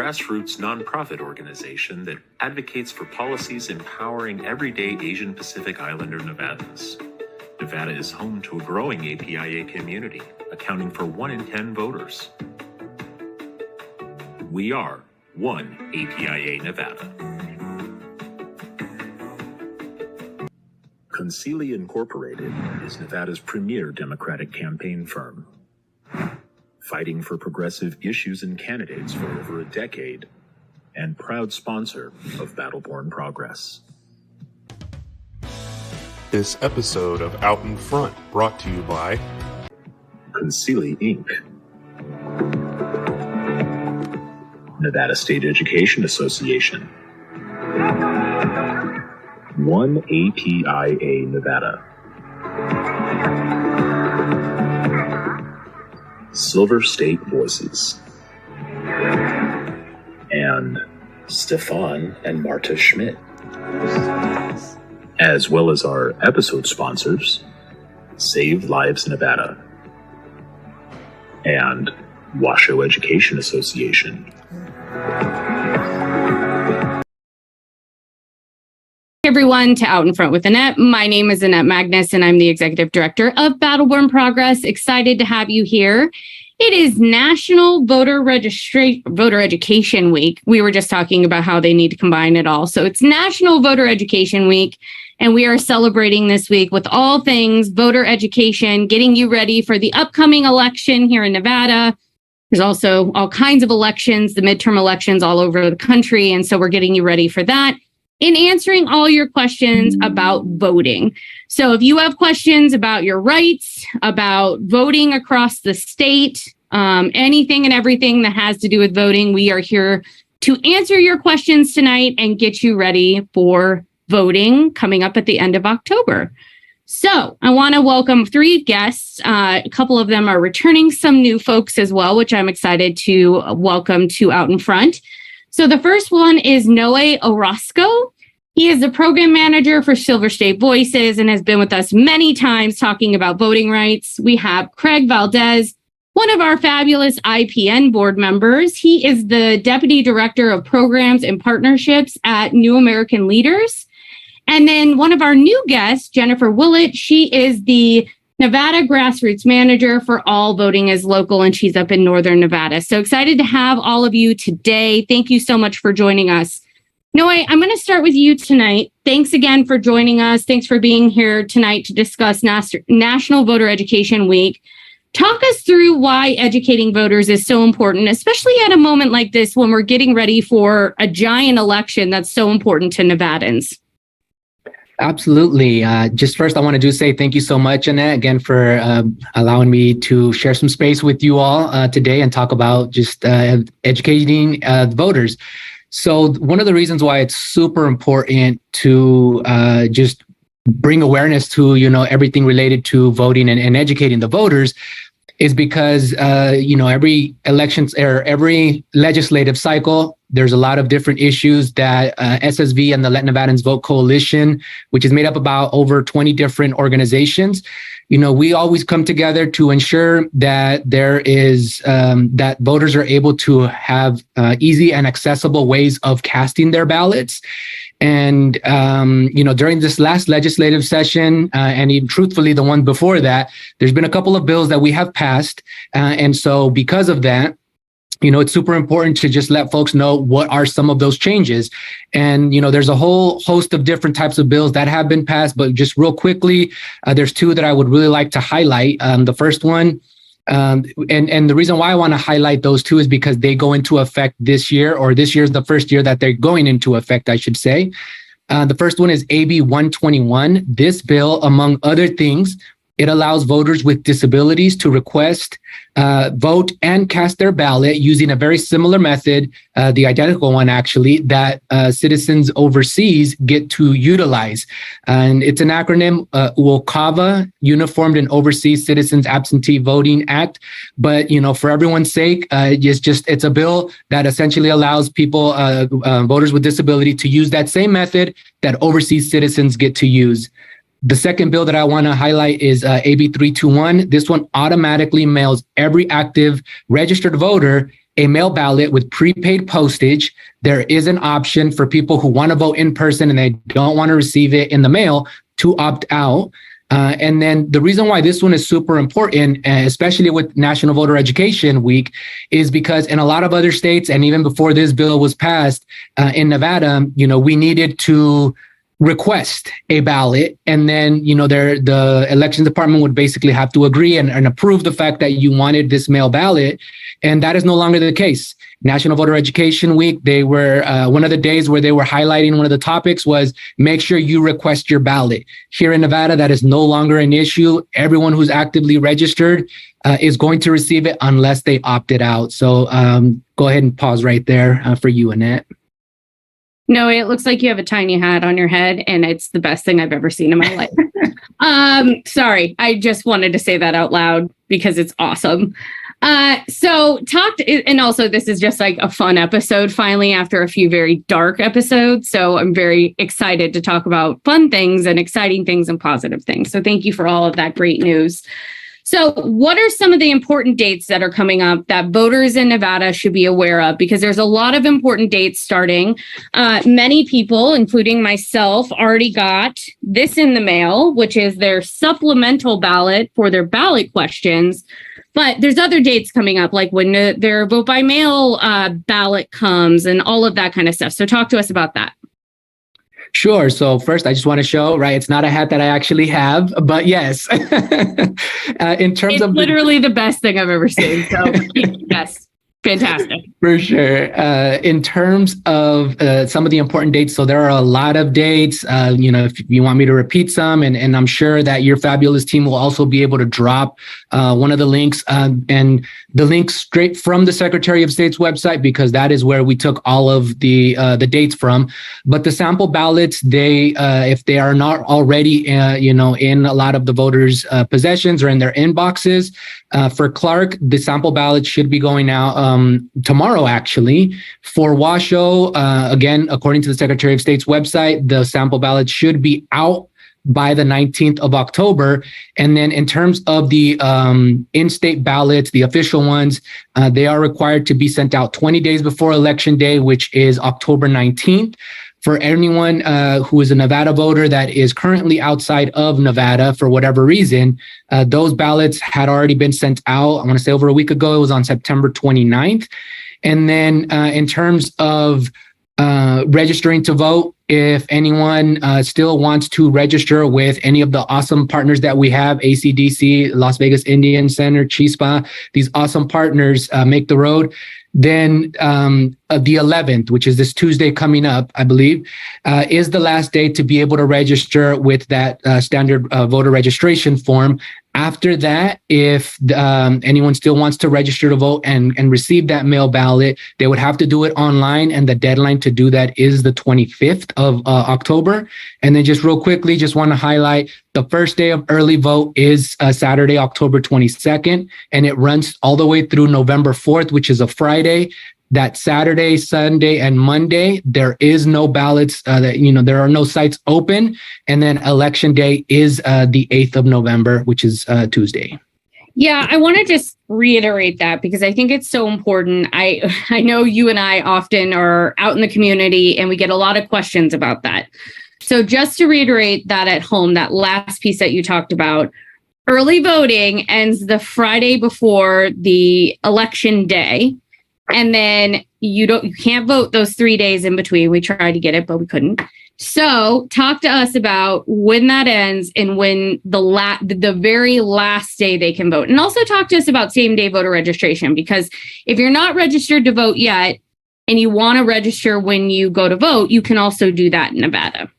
grassroots nonprofit organization that advocates for policies empowering everyday Asian Pacific Islander Nevadans. Nevada is home to a growing APIA community, accounting for 1 in 10 voters. We are One APIA Nevada. Concili Incorporated is Nevada's premier Democratic campaign firm, fighting for progressive issues and candidates for over a decade, and proud sponsor of Battle-Born Progress. This episode of Out in Front brought to you by Concili Inc., Nevada State Education Association, One APIA Nevada, Silver State Voices, and Stefan and Marta Schmidt, as well as our episode sponsors, Save Lives Nevada and Washoe Education Association. Hey everyone, to Out in Front with Annette. My name is Annette Magnus, and I'm the Executive Director of Battle-Born Progress. Excited to have you here. It is National Voter Education Week. We were just talking about how they need to combine it all. So it's National Voter Education Week, and we are celebrating this week with all things voter education, getting you ready for the upcoming election here in Nevada. There's also all kinds of elections, the midterm elections all over the country, and so we're getting you ready for that in answering all your questions about voting. So if you have questions about your rights, about voting across the state, anything and everything that has to do with voting, we are here to answer your questions tonight and get you ready for voting coming up at the end of October. So I want to welcome 3 guests. A couple of them are returning, some new folks as well, which I'm excited to welcome to Out in Front. So the first one is Noe Orozco. He is the program manager for Silver State Voices and has been with us many times talking about voting rights. We have Craig Valdez, one of our fabulous IPN board members. He is the Deputy Director of Programs and Partnerships at New American Leaders. And then one of our new guests, Jennifer Willett, she is the Nevada Grassroots Manager for All Voting is Local, and she's up in Northern Nevada. So excited to have all of you today. Thank you so much for joining us. Noe, I'm going to start with you tonight. Thanks again for joining us. Thanks for being here tonight to discuss National Voter Education Week. Talk us through why educating voters is so important, especially at a moment like this when we're getting ready for a giant election that's so important to Nevadans. Absolutely. Just first, I want to say thank you so much, Annette, again, for allowing me to share some space with you all today and talk about just educating voters. So one of the reasons why it's super important to just bring awareness to, everything related to voting and educating the voters is because, every elections or every legislative cycle, there's a lot of different issues that SSV and the Let Nevadans Vote Coalition, which is made up about over 20 different organizations, we always come together to ensure that there is that voters are able to have easy and accessible ways of casting their ballots. And, during this last legislative session, and even truthfully, the one before that, there's been a couple of bills that we have passed. And so because of that, it's super important to just let folks know what are some of those changes. And, there's a whole host of different types of bills that have been passed, but just real quickly, there's 2 that I would really like to highlight. The first one, and the reason why I want to highlight those 2 is because they go into effect this year, or this year is the first year that they're going into effect, I should say. The first one is AB 121. This bill, among other things, it allows voters with disabilities to request, vote, and cast their ballot using a very similar method, the identical one actually, that citizens overseas get to utilize. And it's an acronym, UOCAVA, Uniformed and Overseas Citizens Absentee Voting Act. But, for everyone's sake, it's a bill that essentially allows people, voters with disability, to use that same method that overseas citizens get to use. The second bill that I want to highlight is AB 321. This one automatically mails every active registered voter a mail ballot with prepaid postage. There is an option for people who want to vote in person and they don't want to receive it in the mail to opt out. And then the reason why this one is super important, especially with National Voter Education Week, is because in a lot of other states, and even before this bill was passed in Nevada, we needed to request a ballot, and then the election department would basically have to agree and approve the fact that you wanted this mail ballot, and that is no longer the case. National Voter Education Week, they were one of the days where they were highlighting, one of the topics was make sure you request your ballot. Here in Nevada, that is no longer an issue. Everyone who's actively registered is going to receive it unless they opted out. So go ahead and pause right there for you, Annette. No, it looks like you have a tiny hat on your head, and it's the best thing I've ever seen in my life. Sorry, I just wanted to say that out loud because it's awesome. And also this is just like a fun episode finally after a few very dark episodes. So I'm very excited to talk about fun things and exciting things and positive things. So thank you for all of that great news. So what are some of the important dates that are coming up that voters in Nevada should be aware of? Because there's a lot of important dates starting. Many people, including myself, already got this in the mail, which is their supplemental ballot for their ballot questions. But there's other dates coming up, like when their vote by mail ballot comes and all of that kind of stuff. So talk to us about that. Sure. So first, I just want to show, right, it's not a hat that I actually have, but yes. In terms of literally the best thing I've ever seen. So yes, fantastic. For sure. In terms of some of the important dates, so there are a lot of dates, if you want me to repeat some, and I'm sure that your fabulous team will also be able to drop one of the links and the link straight from the Secretary of State's website, because that is where we took all of the dates from. But the sample ballots, if they are not already, in a lot of the voters' possessions or in their inboxes, for Clark, the sample ballot should be going out tomorrow, actually. For Washoe, again, according to the Secretary of State's website, the sample ballot should be out by the 19th of October. And then in terms of the in-state ballots, the official ones, they are required to be sent out 20 days before Election Day, which is October 19th. For anyone who is a Nevada voter that is currently outside of Nevada for whatever reason, those ballots had already been sent out. I want to say over a week ago. It was on September 29th. And then in terms of registering to vote, if anyone still wants to register with any of the awesome partners that we have, ACDC, Las Vegas Indian Center, Chispa, these awesome partners make the road, then the 11th, which is this Tuesday coming up, I believe, is the last day to be able to register with that standard voter registration form. After that, if anyone still wants to register to vote and receive that mail ballot, they would have to do it online. And the deadline to do that is the 25th of October. And then just real quickly, just want to highlight the first day of early vote is Saturday, October 22nd, and it runs all the way through November 4th, which is a Friday. That Saturday, Sunday, and Monday, there is no ballots, there are no sites open. And then Election Day is the 8th of November, which is Tuesday. Yeah, I want to just reiterate that because I think it's so important. I know you and I often are out in the community and we get a lot of questions about that. So just to reiterate that at home, that last piece that you talked about, early voting ends the Friday before the election day. And then you can't vote those 3 days in between. We tried to get it, but we couldn't. So talk to us about when that ends and when the very last day they can vote. And also talk to us about same day voter registration, because if you're not registered to vote yet and you want to register when you go to vote, you can also do that in Nevada.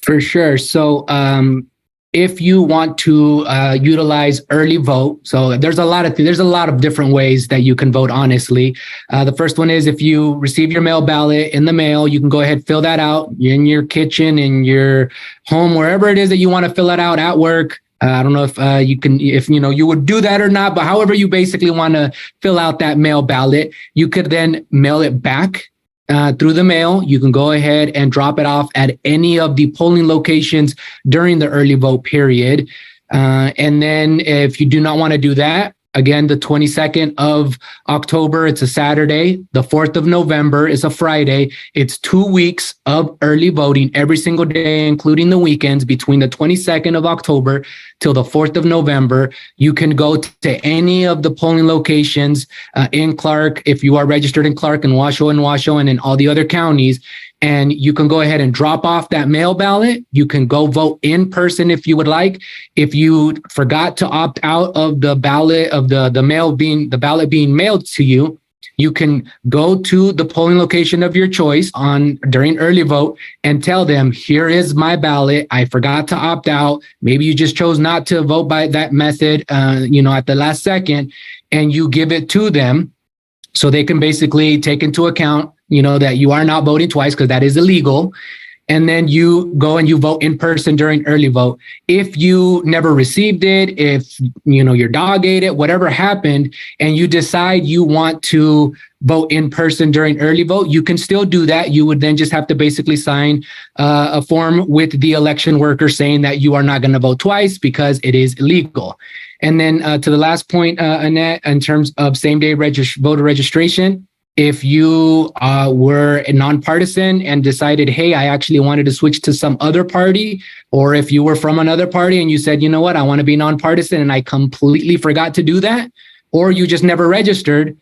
For sure. So if you want to utilize early vote, so there's a lot of different ways that you can vote, honestly. The first one is if you receive your mail ballot in the mail, you can go ahead, fill that out in your kitchen, in your home, wherever it is that you want to fill it out, at work. I don't know if you would do that or not, but however you basically want to fill out that mail ballot, you could then mail it back through the mail. You can go ahead and drop it off at any of the polling locations during the early vote period. And then if you do not want to do that, Again, the 22nd of October, it's a Saturday. The 4th of November is a Friday. It's 2 weeks of early voting every single day, including the weekends, between the 22nd of October till the 4th of November. You can go to any of the polling locations in Clark, if you are registered in Clark and Washoe and in all the other counties. And you can go ahead and drop off that mail ballot. You can go vote in person if you would like. If you forgot to opt out of the ballot of the ballot being mailed to you, you can go to the polling location of your choice during early vote and tell them, here is my ballot. I forgot to opt out. Maybe you just chose not to vote by that method, at the last second, and you give it to them so they can basically take into account that you are not voting twice, because that is illegal. And then you go and you vote in person during early vote. If you never received it, if your dog ate it, whatever happened, and you decide you want to vote in person during early vote, you can still do that. You would then just have to basically sign a form with the election worker saying that you are not going to vote twice because it is illegal. And then to the last point, Annette, in terms of same-day voter registration, if you were nonpartisan and decided, hey, I actually wanted to switch to some other party, or if you were from another party and you said, you know what, I want to be nonpartisan and I completely forgot to do that, or you just never registered,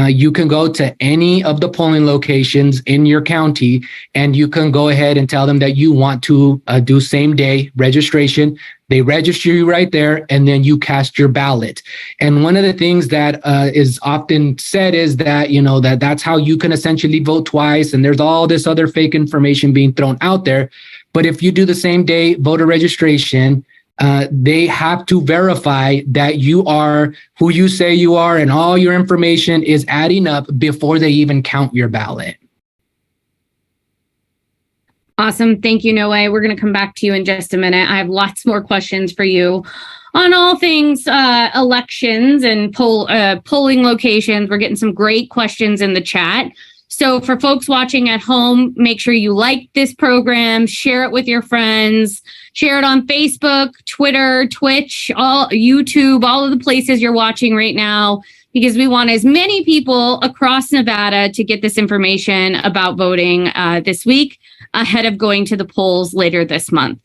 you can go to any of the polling locations in your county and you can go ahead and tell them that you want to do same day registration. They register you right there, and then you cast your ballot. And one of the things that is often said is that, that's how you can essentially vote twice. And there's all this other fake information being thrown out there. But if you do the same day voter registration, they have to verify that you are who you say you are and all your information is adding up before they even count your ballot. Awesome. Thank you, Noe. We're going to come back to you in just a minute. I have lots more questions for you on all things elections and polling locations. We're getting some great questions in the chat. So for folks watching at home, make sure you like this program, share it with your friends, share it on Facebook, Twitter, Twitch, YouTube, all of the places you're watching right now, because we want as many people across Nevada to get this information about voting this week ahead of going to the polls later this month.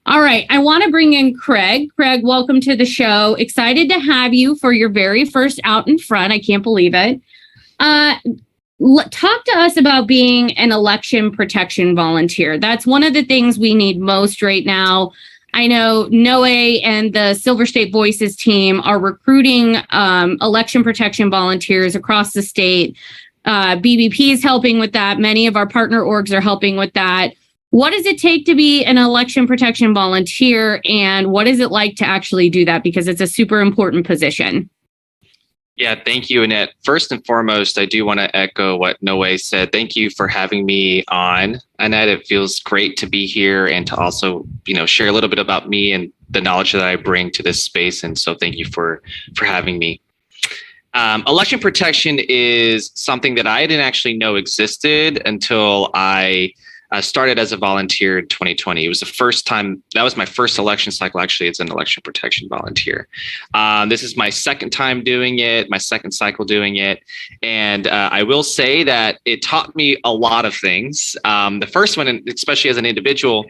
All right, I want to bring in Craig. Craig, welcome to the show. Excited to have you for your very first Out in Front. I can't believe it. Talk to us about being an election protection volunteer. That's one of the things we need most right now. I know Noe and the Silver State Voices team are recruiting election protection volunteers across the state. BBP is helping with that. Many of our partner orgs are helping with that. What does it take to be an election protection volunteer, and what is it like to actually do that? Because it's a super important position. Yeah, thank you, Annette. First and foremost, I do want to echo what Noe said. Thank you for having me on, Annette. It feels great to be here and to also, share a little bit about me and the knowledge that I bring to this space. And so thank you for having me. Election protection is something that I didn't actually know existed until I started as a volunteer in 2020. It was the first time, that was my first election cycle actually as an election protection volunteer. This is my second time doing it, my second cycle doing it. And I will say that it taught me a lot of things. The first one, especially as an individual,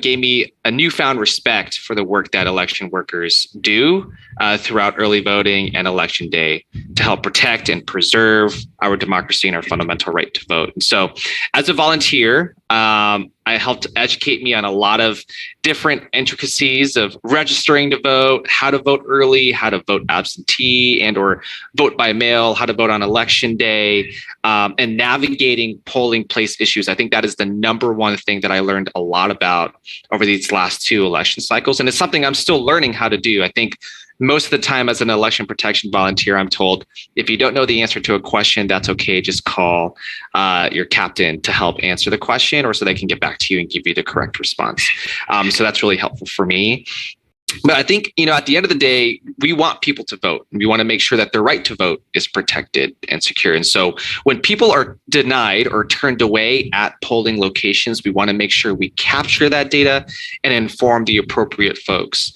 gave me a newfound respect for the work that election workers do throughout early voting and election day to help protect and preserve our democracy and our fundamental right to vote. And so as a volunteer, I helped educate me on a lot of different intricacies of registering to vote, how to vote early, how to vote absentee and or vote by mail, how to vote on election day, and navigating polling place issues. I think that is the number one thing that I learned a lot about over these last two election cycles. And it's something I'm still learning how to do. I think most of the time as an election protection volunteer, I'm told, if you don't know the answer to a question, that's okay. Just call your captain to help answer the question or so they can get back to you and give you the correct response. So that's really helpful for me. But I think, at the end of the day, we want people to vote. We want to make sure that their right to vote is protected and secure. And so when people are denied or turned away at polling locations, we want to make sure we capture that data and inform the appropriate folks.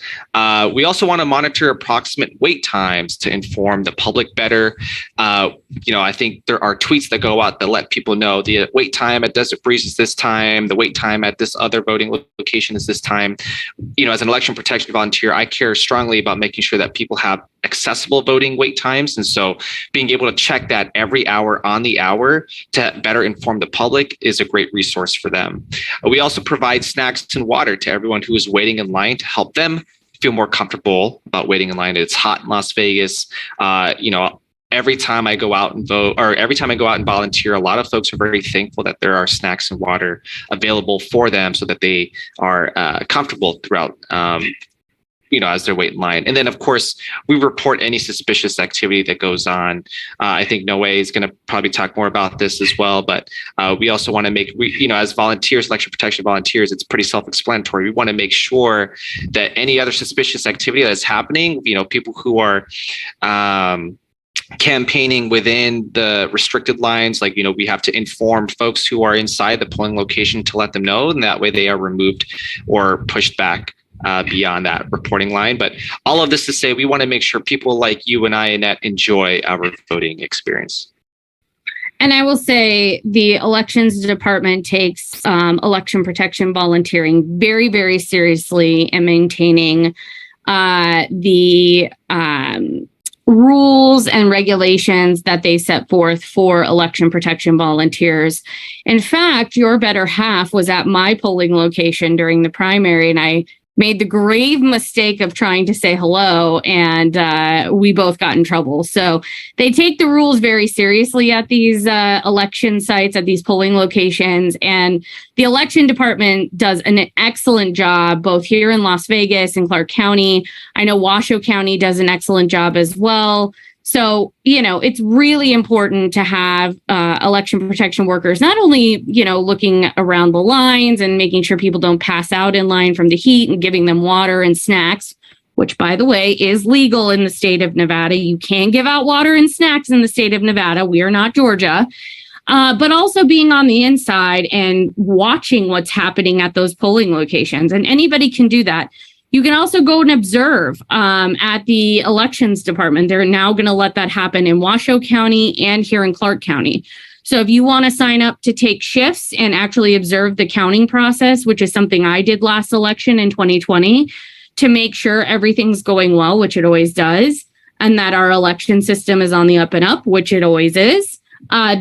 We also want to monitor approximate wait times to inform the public better. I think there are tweets that go out that let people know the wait time at Desert Breeze is this time, the wait time at this other voting location is this time. As an election protection volunteer, I care strongly about making sure that people have accessible voting wait times. And so being able to check that every hour on the hour to better inform the public is a great resource for them. We also provide snacks and water to everyone who is waiting in line to help them feel more comfortable about waiting in line. It's hot in Las Vegas. Every time I go out and vote, or every time I go out and volunteer, a lot of folks are very thankful that there are snacks and water available for them so that they are comfortable throughout, as they wait in line. And then, of course, we report any suspicious activity that goes on. I think Noe is going to probably talk more about this as well, but we also want to make, as volunteers, election protection volunteers, it's pretty self-explanatory. We want to make sure that any other suspicious activity that is happening, people who are campaigning within the restricted lines, we have to inform folks who are inside the polling location to let them know, and that way they are removed or pushed back beyond that reporting line. But all of this to say, we want to make sure people like you and I, Annette, enjoy our voting experience. And I will say the elections department takes election protection volunteering very, very seriously and maintaining the rules and regulations that they set forth for election protection volunteers. In fact, your better half was at my polling location during the primary, and I made the grave mistake of trying to say hello, and we both got in trouble. So they take the rules very seriously at these election sites, at these polling locations, and the election department does an excellent job both here in Las Vegas and Clark County. I know Washoe County does an excellent job as well. So, it's really important to have election protection workers, not only, looking around the lines and making sure people don't pass out in line from the heat and giving them water and snacks, which, by the way, is legal in the state of Nevada. You can give out water and snacks in the state of Nevada. We are not Georgia. But also being on the inside and watching what's happening at those polling locations. And anybody can do that. You can also go and observe at the elections department. They're now going to let that happen in Washoe County and here in Clark County. So if you want to sign up to take shifts and actually observe the counting process, which is something I did last election in 2020, to make sure everything's going well, which it always does, and that our election system is on the up and up, which it always is.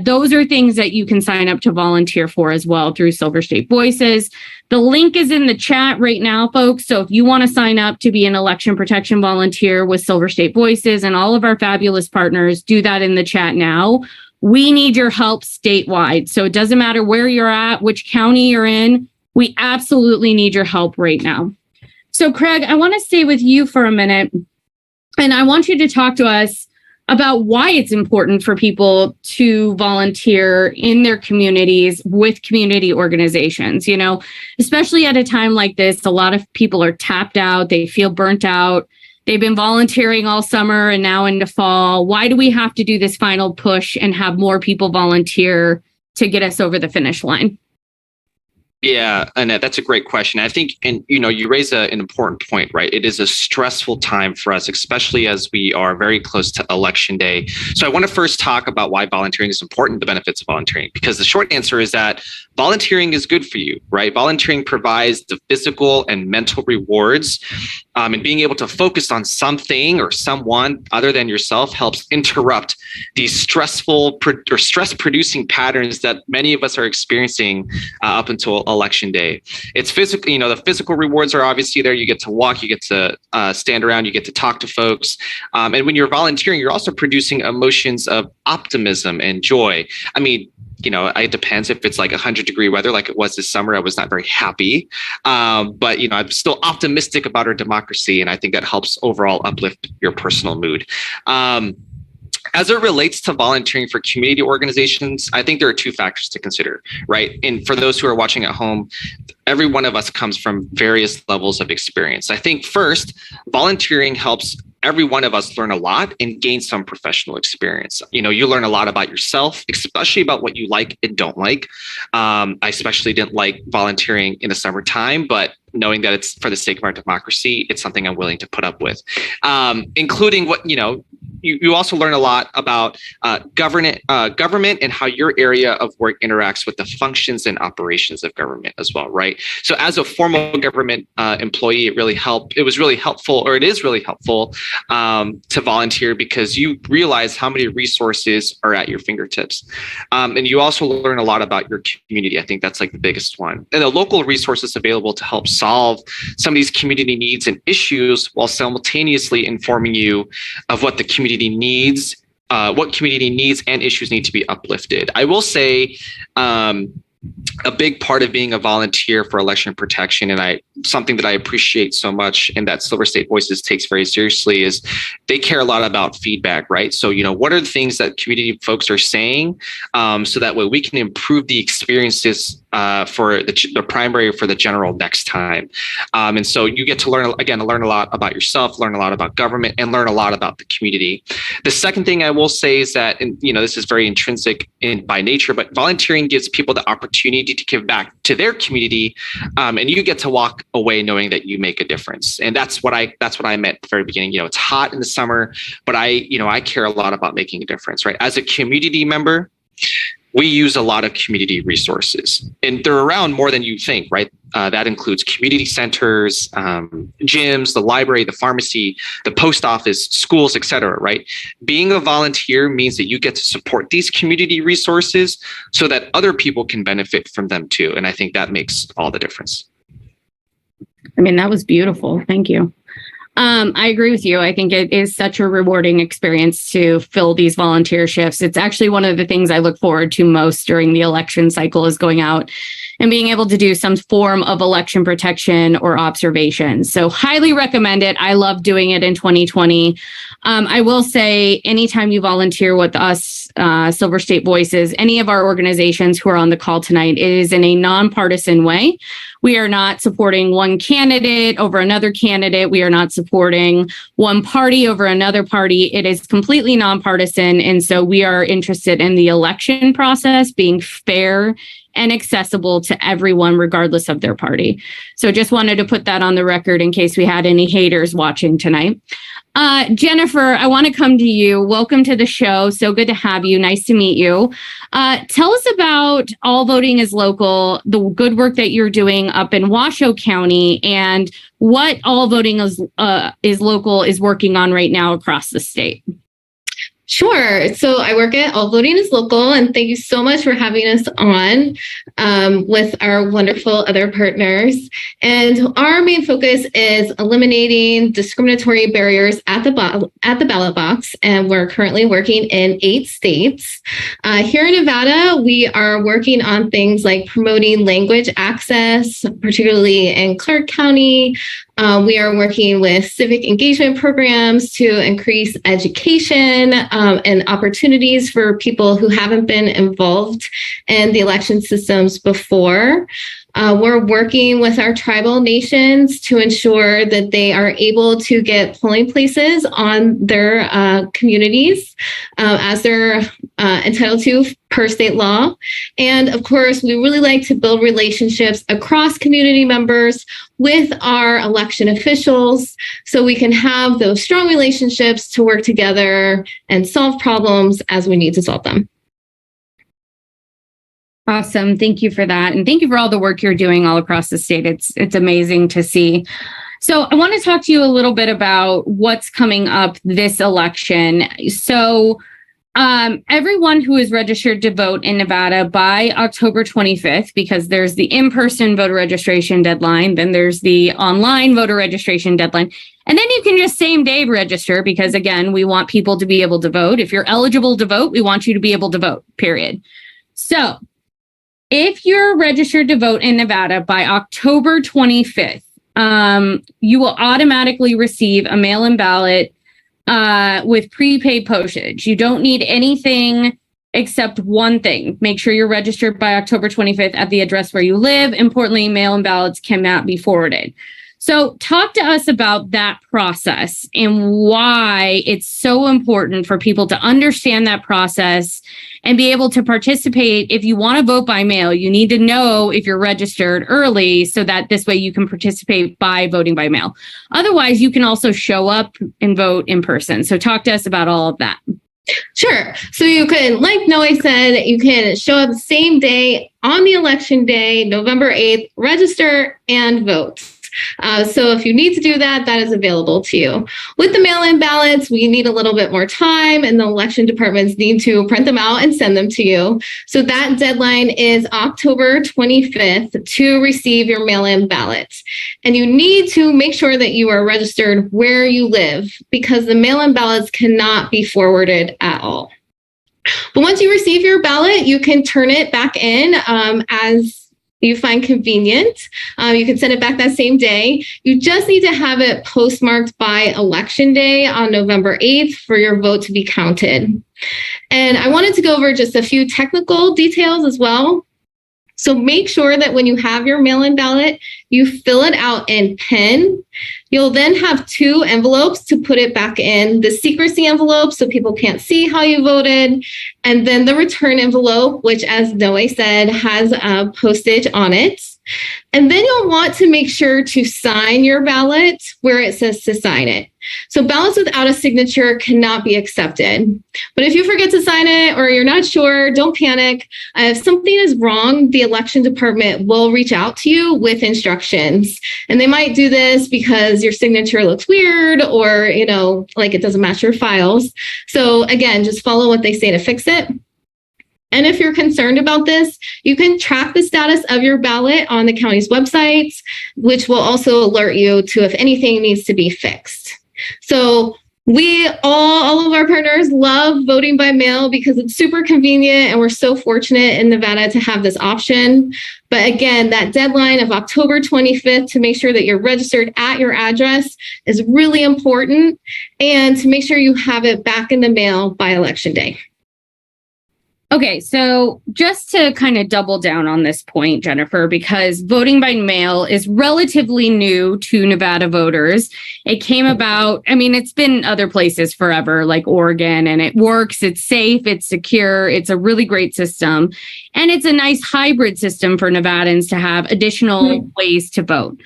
Those are things that you can sign up to volunteer for as well through Silver State Voices. The link is in the chat right now, folks. So if you want to sign up to be an election protection volunteer with Silver State Voices and all of our fabulous partners, do that in the chat now. We need your help statewide. So it doesn't matter where you're at, which county you're in. We absolutely need your help right now. So Craig, I want to stay with you for a minute, and I want you to talk to us about why it's important for people to volunteer in their communities with community organizations. Especially at a time like this, a lot of people are tapped out. They feel burnt out. They've been volunteering all summer and now into fall. Why do we have to do this final push and have more people volunteer to get us over the finish line? Yeah, Annette, that's a great question. I think, and you raise an important point, right? It is a stressful time for us, especially as we are very close to Election Day. So I want to first talk about why volunteering is important, the benefits of volunteering, because the short answer is that volunteering is good for you, right? Volunteering provides the physical and mental rewards, and being able to focus on something or someone other than yourself helps interrupt these stressful or stress-producing patterns that many of us are experiencing up until Election Day. It's physically, the physical rewards are obviously there. You get to walk, you get to stand around, you get to talk to folks. And when you're volunteering, you're also producing emotions of optimism and joy. I mean, it depends. If it's like 100-degree weather, like it was this summer, I was not very happy. But, I'm still optimistic about our democracy. And I think that helps overall uplift your personal mood. As it relates to volunteering for community organizations, I think there are two factors to consider, right? And for those who are watching at home, every one of us comes from various levels of experience. I think first, volunteering helps every one of us learn a lot and gain some professional experience. You know, you learn a lot about yourself, especially about what you like and don't like. I especially didn't like volunteering in the summertime, but knowing that it's for the sake of our democracy, it's something I'm willing to put up with, including what, you also learn a lot about government and how your area of work interacts with the functions and operations of government as well, right? So as a formal government employee, it is really helpful to volunteer because you realize how many resources are at your fingertips. And you also learn a lot about your community. I think that's like the biggest one. And the local resources available to help solve some of these community needs and issues while simultaneously informing you of what the community needs, and issues need to be uplifted. I will say a big part of being a volunteer for election protection, and something that I appreciate so much and that Silver State Voices takes very seriously, is they care a lot about feedback, right? So, what are the things that community folks are saying, so that way we can improve the experiences for the primary, for the general next time. And so you get to learn a lot about yourself, learn a lot about government, and learn a lot about the community. The second thing I will say is that, and this is very intrinsic by nature, but volunteering gives people the opportunity to give back to their community, and you get to walk away knowing that you make a difference. And that's what I meant at the very beginning. It's hot in the summer, but I care a lot about making a difference, right? As a community member, we use a lot of community resources, and they're around more than you think, right? That includes community centers, gyms, the library, the pharmacy, the post office, schools, et cetera, right? Being a volunteer means that you get to support these community resources so that other people can benefit from them too. And I think that makes all the difference. I mean, that was beautiful. Thank you. I agree with you. I think it is such a rewarding experience to fill these volunteer shifts. It's actually one of the things I look forward to most during the election cycle, is going out and being able to do some form of election protection or observation. So highly recommend it. I love doing it in 2020. I will say, anytime you volunteer with us, Silver State Voices, any of our organizations who are on the call tonight, it is in a nonpartisan way. We are not supporting one candidate over another candidate. We are not supporting one party over another party. It is completely nonpartisan. And so we are interested in the election process being fair and accessible to everyone, regardless of their party. So just wanted to put that on the record in case we had any haters watching tonight. Jennifer, I want to come to you. Welcome to the show. So good to have you. Nice to meet you. Tell us about All Voting is Local, the good work that you're doing up in Washoe County, and what All Voting is Local is working on right now across the state. Sure. So I work at All Voting is Local, and thank you so much for having us on with our wonderful other partners. And our main focus is eliminating discriminatory barriers at the ballot box, and we're currently working in 8 states. Here in Nevada, we are working on things like promoting language access, particularly in Clark County. We are working with civic engagement programs to increase education and opportunities for people who haven't been involved in the election systems before. We're working with our tribal nations to ensure that they are able to get polling places on their communities as they're entitled to per state law. And of course, we really like to build relationships across community members with our election officials so we can have those strong relationships to work together and solve problems as we need to solve them. Awesome. Thank you for that. And thank you for all the work you're doing all across the state. It's amazing to see. So I want to talk to you a little bit about what's coming up this election. So everyone who is registered to vote in Nevada by October 25th, because there's the in-person voter registration deadline, then there's the online voter registration deadline, and then you can just same day register because, again, we want people to be able to vote. If you're eligible to vote, we want you to be able to vote, period. So if you're registered to vote in Nevada by October 25th, you will automatically receive a mail-in ballot with prepaid postage. You don't need anything except one thing. Make sure you're registered by October 25th at the address where you live. Importantly, mail-in ballots cannot be forwarded. So talk to us about that process and why it's so important for people to understand that process and be able to participate. If you want to vote by mail, you need to know if you're registered early so that this way you can participate by voting by mail. Otherwise, you can also show up and vote in person. So talk to us about all of that. Sure. So you can, like Noe said, you can show up the same day on the election day, November 8th, register and vote. So if you need to do that, that is available to you. With the mail-in ballots, we need a little bit more time, and the election departments need to print them out and send them to you. So that deadline is October 25th to receive your mail-in ballots. And you need to make sure that you are registered where you live, because the mail-in ballots cannot be forwarded at all. But once you receive your ballot, you can turn it back in as you find convenient. You can send it back that same day. You just need to have it postmarked by Election Day on November 8th for your vote to be counted. And I wanted to go over just a few technical details as well. So make sure that when you have your mail-in ballot, you fill it out in pen. You'll then have 2 envelopes to put it back in: the secrecy envelope so people can't see how you voted, and then the return envelope, which, as Noe said, has postage on it. And then you'll want to make sure to sign your ballot where it says to sign it. So ballots without a signature cannot be accepted. But if you forget to sign it or you're not sure, don't panic. If something is wrong, the election department will reach out to you with instructions. And they might do this because your signature looks weird or, like it doesn't match your files. So again, just follow what they say to fix it. And if you're concerned about this, you can track the status of your ballot on the county's website, which will also alert you to if anything needs to be fixed. So all of our partners love voting by mail because it's super convenient, and we're so fortunate in Nevada to have this option. But again, that deadline of October 25th to make sure that you're registered at your address is really important, and to make sure you have it back in the mail by Election Day. Okay, so just to kind of double down on this point, Jennifer, because voting by mail is relatively new to Nevada voters. It came about, it's been other places forever, like Oregon, and it works, it's safe, it's secure, it's a really great system. And it's a nice hybrid system for Nevadans to have additional ways to vote.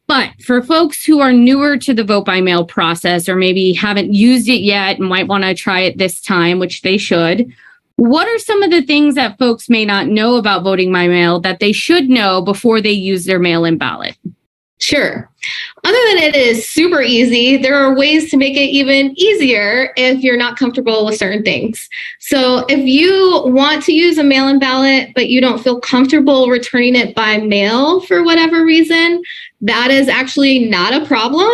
But for folks who are newer to the vote by mail process, or maybe haven't used it yet and might want to try it this time, which they should, what are some of the things that folks may not know about voting by mail that they should know before they use their mail-in ballot? Sure. Other than it is super easy, there are ways to make it even easier if you're not comfortable with certain things. So if you want to use a mail-in ballot, but you don't feel comfortable returning it by mail for whatever reason, that is actually not a problem.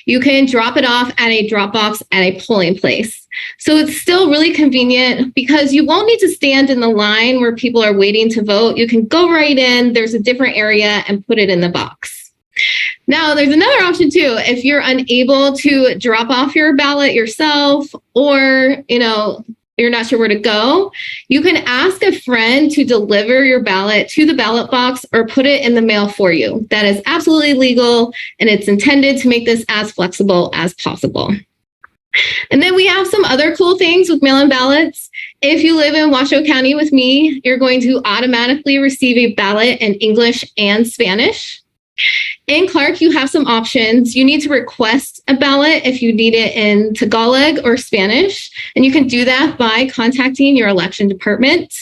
You can drop it off at a drop box at a polling place. So it's still really convenient because you won't need to stand in the line where people are waiting to vote. You can go right in, there's a different area, and put it in the box. Now, there's another option too. If you're unable to drop off your ballot yourself, or, you're not sure where to go, you can ask a friend to deliver your ballot to the ballot box or put it in the mail for you. That is absolutely legal, and it's intended to make this as flexible as possible. And then we have some other cool things with mail-in ballots. If you live in Washoe County with me, you're going to automatically receive a ballot in English and Spanish. In Clark, you have some options. You need to request a ballot if you need it in Tagalog or Spanish, and you can do that by contacting your election department.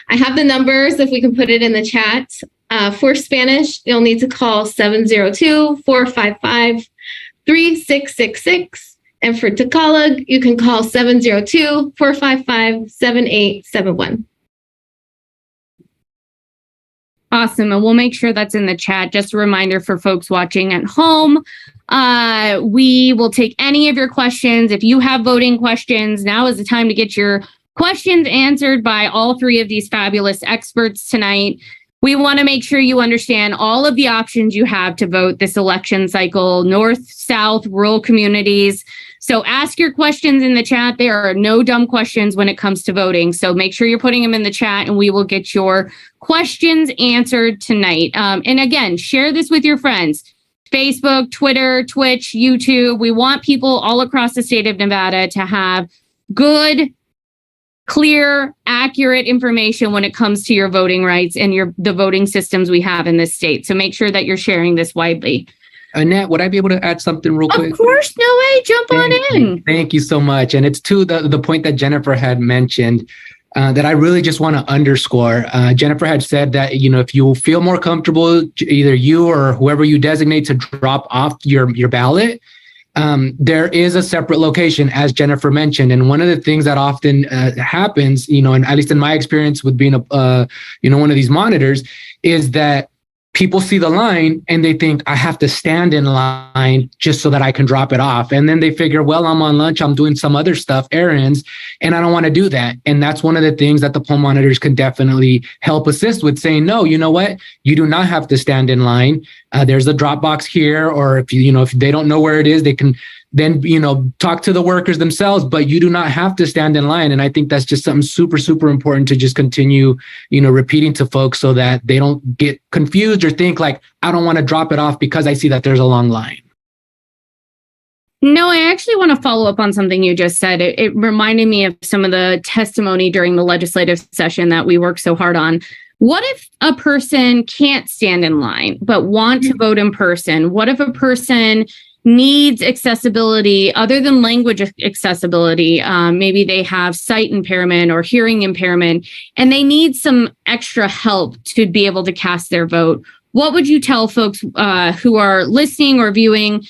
I have the numbers if we can put it in the chat. For Spanish, you'll need to call 702-455-3666. And for Tagalog, you can call 702-455-7871. Awesome. And we'll make sure that's in the chat. Just a reminder for folks watching at home, we will take any of your questions. If you have voting questions, now is the time to get your questions answered by all 3 of these fabulous experts tonight. We want to make sure you understand all of the options you have to vote this election cycle: north, south, rural communities. So ask your questions in the chat. There are no dumb questions when it comes to voting. So make sure you're putting them in the chat and we will get your questions answered tonight. And again, share this with your friends. Facebook, Twitter, Twitch, YouTube. We want people all across the state of Nevada to have good, clear, accurate information when it comes to your voting rights and the voting systems we have in this state. So make sure that you're sharing this widely. Annette, would I be able to add something real quick? Of course, no way. Jump on in. Thank you so much. And it's to the point that Jennifer had mentioned that I really just want to underscore. Jennifer had said that, if you feel more comfortable, either you or whoever you designate to drop off your ballot, there is a separate location, as Jennifer mentioned. And one of the things that often happens, and at least in my experience with being one of these monitors, is that people see the line and they think I have to stand in line just so that I can drop it off. And then they figure, well, I'm on lunch, I'm doing some other stuff, errands, and I don't want to do that. And that's one of the things that the poll monitors can definitely help assist with, saying, no, you know what? You do not have to stand in line. There's a drop box here, or if they don't know where it is, they can then, talk to the workers themselves, but you do not have to stand in line. And I think that's just something super, super important to just continue, repeating to folks so that they don't get confused or think like, I don't want to drop it off because I see that there's a long line. No, I actually want to follow up on something you just said. It reminded me of some of the testimony during the legislative session that we worked so hard on. What if a person can't stand in line, but want to vote in person? What if a person needs accessibility other than language accessibility? Maybe they have sight impairment or hearing impairment, and they need some extra help to be able to cast their vote. What would you tell folks who are listening or viewing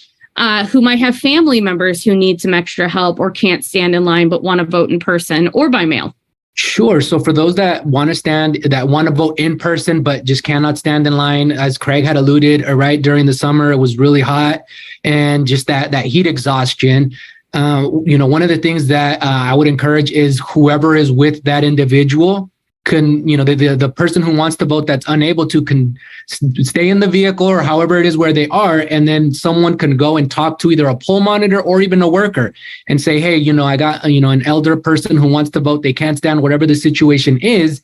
who might have family members who need some extra help or can't stand in line but want to vote in person or by mail? Sure. So for those that want to vote in person, but just cannot stand in line, as Craig had alluded, right, during the summer, it was really hot and just that heat exhaustion. One of the things that I would encourage is whoever is with that individual can, the person who wants to vote that's unable to can stay in the vehicle or however it is where they are. And then someone can go and talk to either a poll monitor or even a worker and say, hey, I got, an elder person who wants to vote. They can't stand whatever the situation is.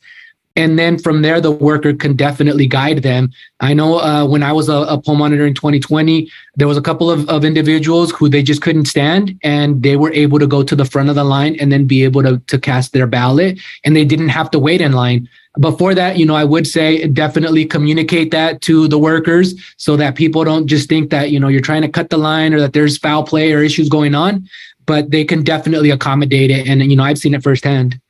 And then from there, the worker can definitely guide them. I know when I was a poll monitor in 2020, there was a couple of individuals who they just couldn't stand, and they were able to go to the front of the line and then be able to cast their ballot, and they didn't have to wait in line. Before that, I would say definitely communicate that to the workers so that people don't just think that, you're trying to cut the line or that there's foul play or issues going on, but they can definitely accommodate it. And, I've seen it firsthand.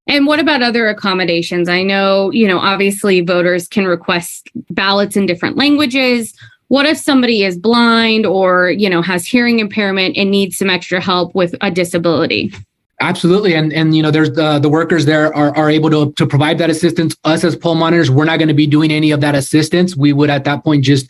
And what about other accommodations? I know, obviously voters can request ballots in different languages. What if somebody is blind or, has hearing impairment and needs some extra help with a disability? Absolutely. And there's the workers there are able to provide that assistance. Us as poll monitors, we're not going to be doing any of that assistance. We would at that point just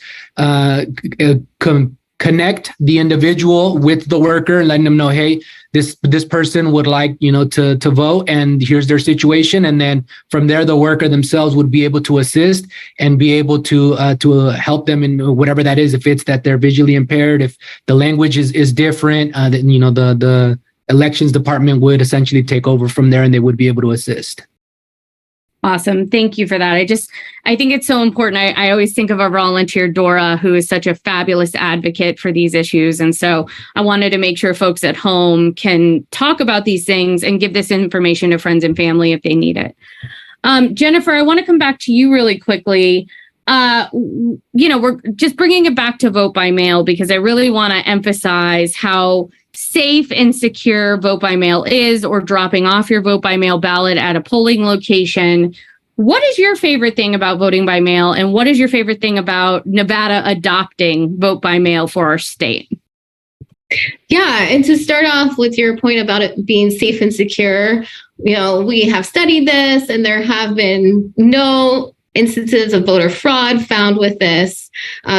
connect the individual with the worker and letting them know, hey, this person would like, to vote, and here's their situation. And then from there, the worker themselves would be able to assist and be able to help them in whatever that is. If it's that they're visually impaired, if the language is different, then, the elections department would essentially take over from there and they would be able to assist. Awesome. Thank you for that. I think it's so important. I always think of our volunteer, Dora, who is such a fabulous advocate for these issues. And so I wanted to make sure folks at home can talk about these things and give this information to friends and family if they need it. Jennifer, I want to come back to you really quickly. We're just bringing it back to vote by mail because I really want to emphasize how safe and secure vote by mail is, or dropping off your vote by mail ballot at a polling location. What is your favorite thing about voting by mail, and what is your favorite thing about Nevada adopting vote by mail for our state? Yeah, and to start off with your point about it being safe and secure, we have studied this, and there have been no instances of voter fraud found with this.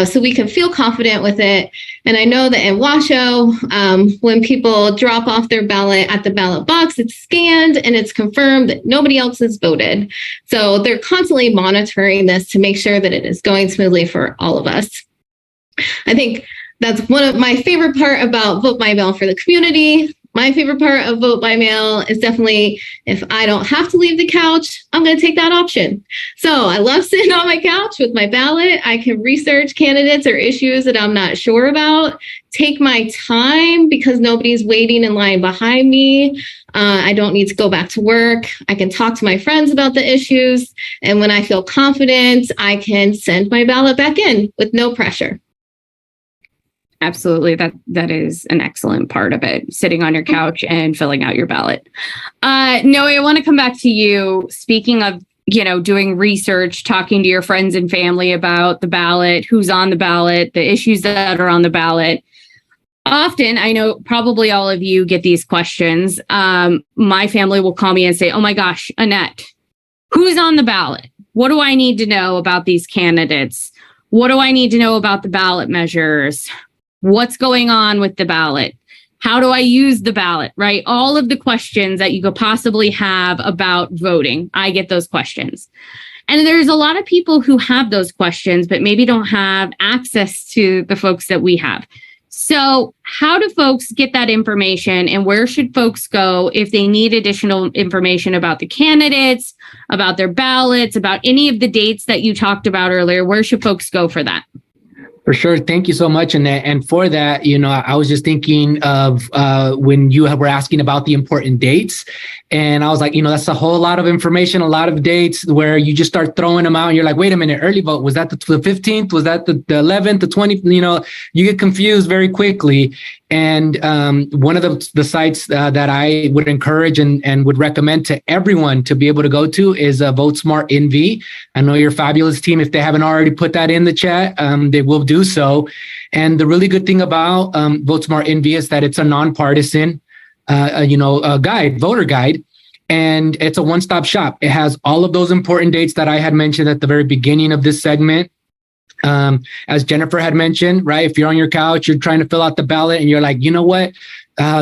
So we can feel confident with it. And I know that in Washoe, when people drop off their ballot at the ballot box, it's scanned and it's confirmed that nobody else has voted. So they're constantly monitoring this to make sure that it is going smoothly for all of us. I think that's one of my favorite part about Vote by Mail for the community. My favorite part of Vote by Mail is definitely if I don't have to leave the couch, I'm going to take that option. So I love sitting on my couch with my ballot. I can research candidates or issues that I'm not sure about, take my time because nobody's waiting in line behind me. I don't need to go back to work. I can talk to my friends about the issues. And when I feel confident, I can send my ballot back in with no pressure. Absolutely. That is an excellent part of it, sitting on your couch and filling out your ballot. Noe, I want to come back to you. Speaking of, doing research, talking to your friends and family about the ballot, who's on the ballot, the issues that are on the ballot. Often, I know probably all of you get these questions. My family will call me and say, oh my gosh, Annette, who's on the ballot? What do I need to know about these candidates? What do I need to know about the ballot measures? What's going on with the ballot? How do I use the ballot, right? All of the questions that you could possibly have about voting. I get those questions. And there's a lot of people who have those questions, but maybe don't have access to the folks that we have. So how do folks get that information, and where should folks go if they need additional information about the candidates, about their ballots, about any of the dates that you talked about earlier? Where should folks go for that? For sure. Thank you so much, Annette. And for that, I was just thinking of when you were asking about the important dates. And I was like, that's a whole lot of information, a lot of dates where you just start throwing them out. And you're like, wait a minute, early vote, was that the 15th? Was that the 11th, the 20th? You get confused very quickly. And one of the sites that I would encourage and would recommend to everyone to be able to go to is VoteSmart NV. I know your fabulous team, if they haven't already put that in the chat, they will do so. And the really good thing about VoteSmart NV is that it's a nonpartisan, voter guide. And it's a one-stop shop. It has all of those important dates that I had mentioned at the very beginning of this segment. As Jennifer had mentioned, right? If you're on your couch, you're trying to fill out the ballot and you're like, you know what?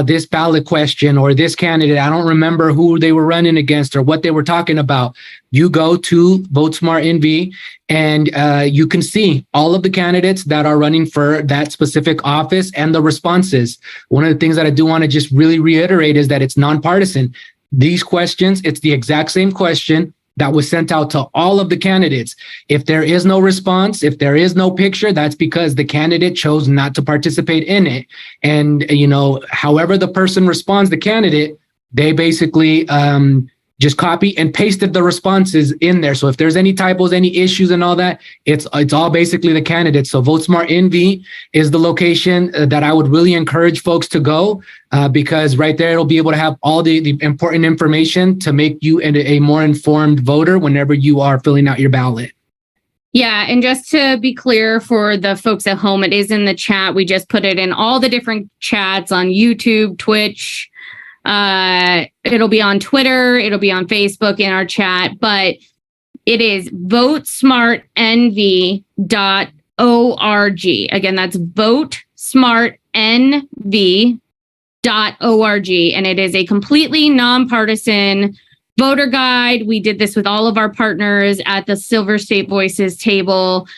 This ballot question or this candidate, I don't remember who they were running against or what they were talking about. You go to VoteSmart NV and you can see all of the candidates that are running for that specific office and the responses. One of the things that I do want to just really reiterate is that it's nonpartisan. These questions, it's the exact same question that was sent out to all of the candidates. If there is no response, if there is no picture, that's because the candidate chose not to participate in it. And, however the person responds, the candidate, they basically just copy and pasted the responses in there. So if there's any typos, any issues and all that, it's all basically the candidates. So VoteSmart NV is the location that I would really encourage folks to go because right there, it'll be able to have all the important information to make you a more informed voter whenever you are filling out your ballot. Yeah. And just to be clear for the folks at home, it is in the chat. We just put it in all the different chats on YouTube, Twitch. It'll be on Twitter, it'll be on Facebook in our chat, but it is votesmartnv.org. Again, that's votesmartnv.org. And it is a completely nonpartisan voter guide. We did this with all of our partners at the Silver State Voices table.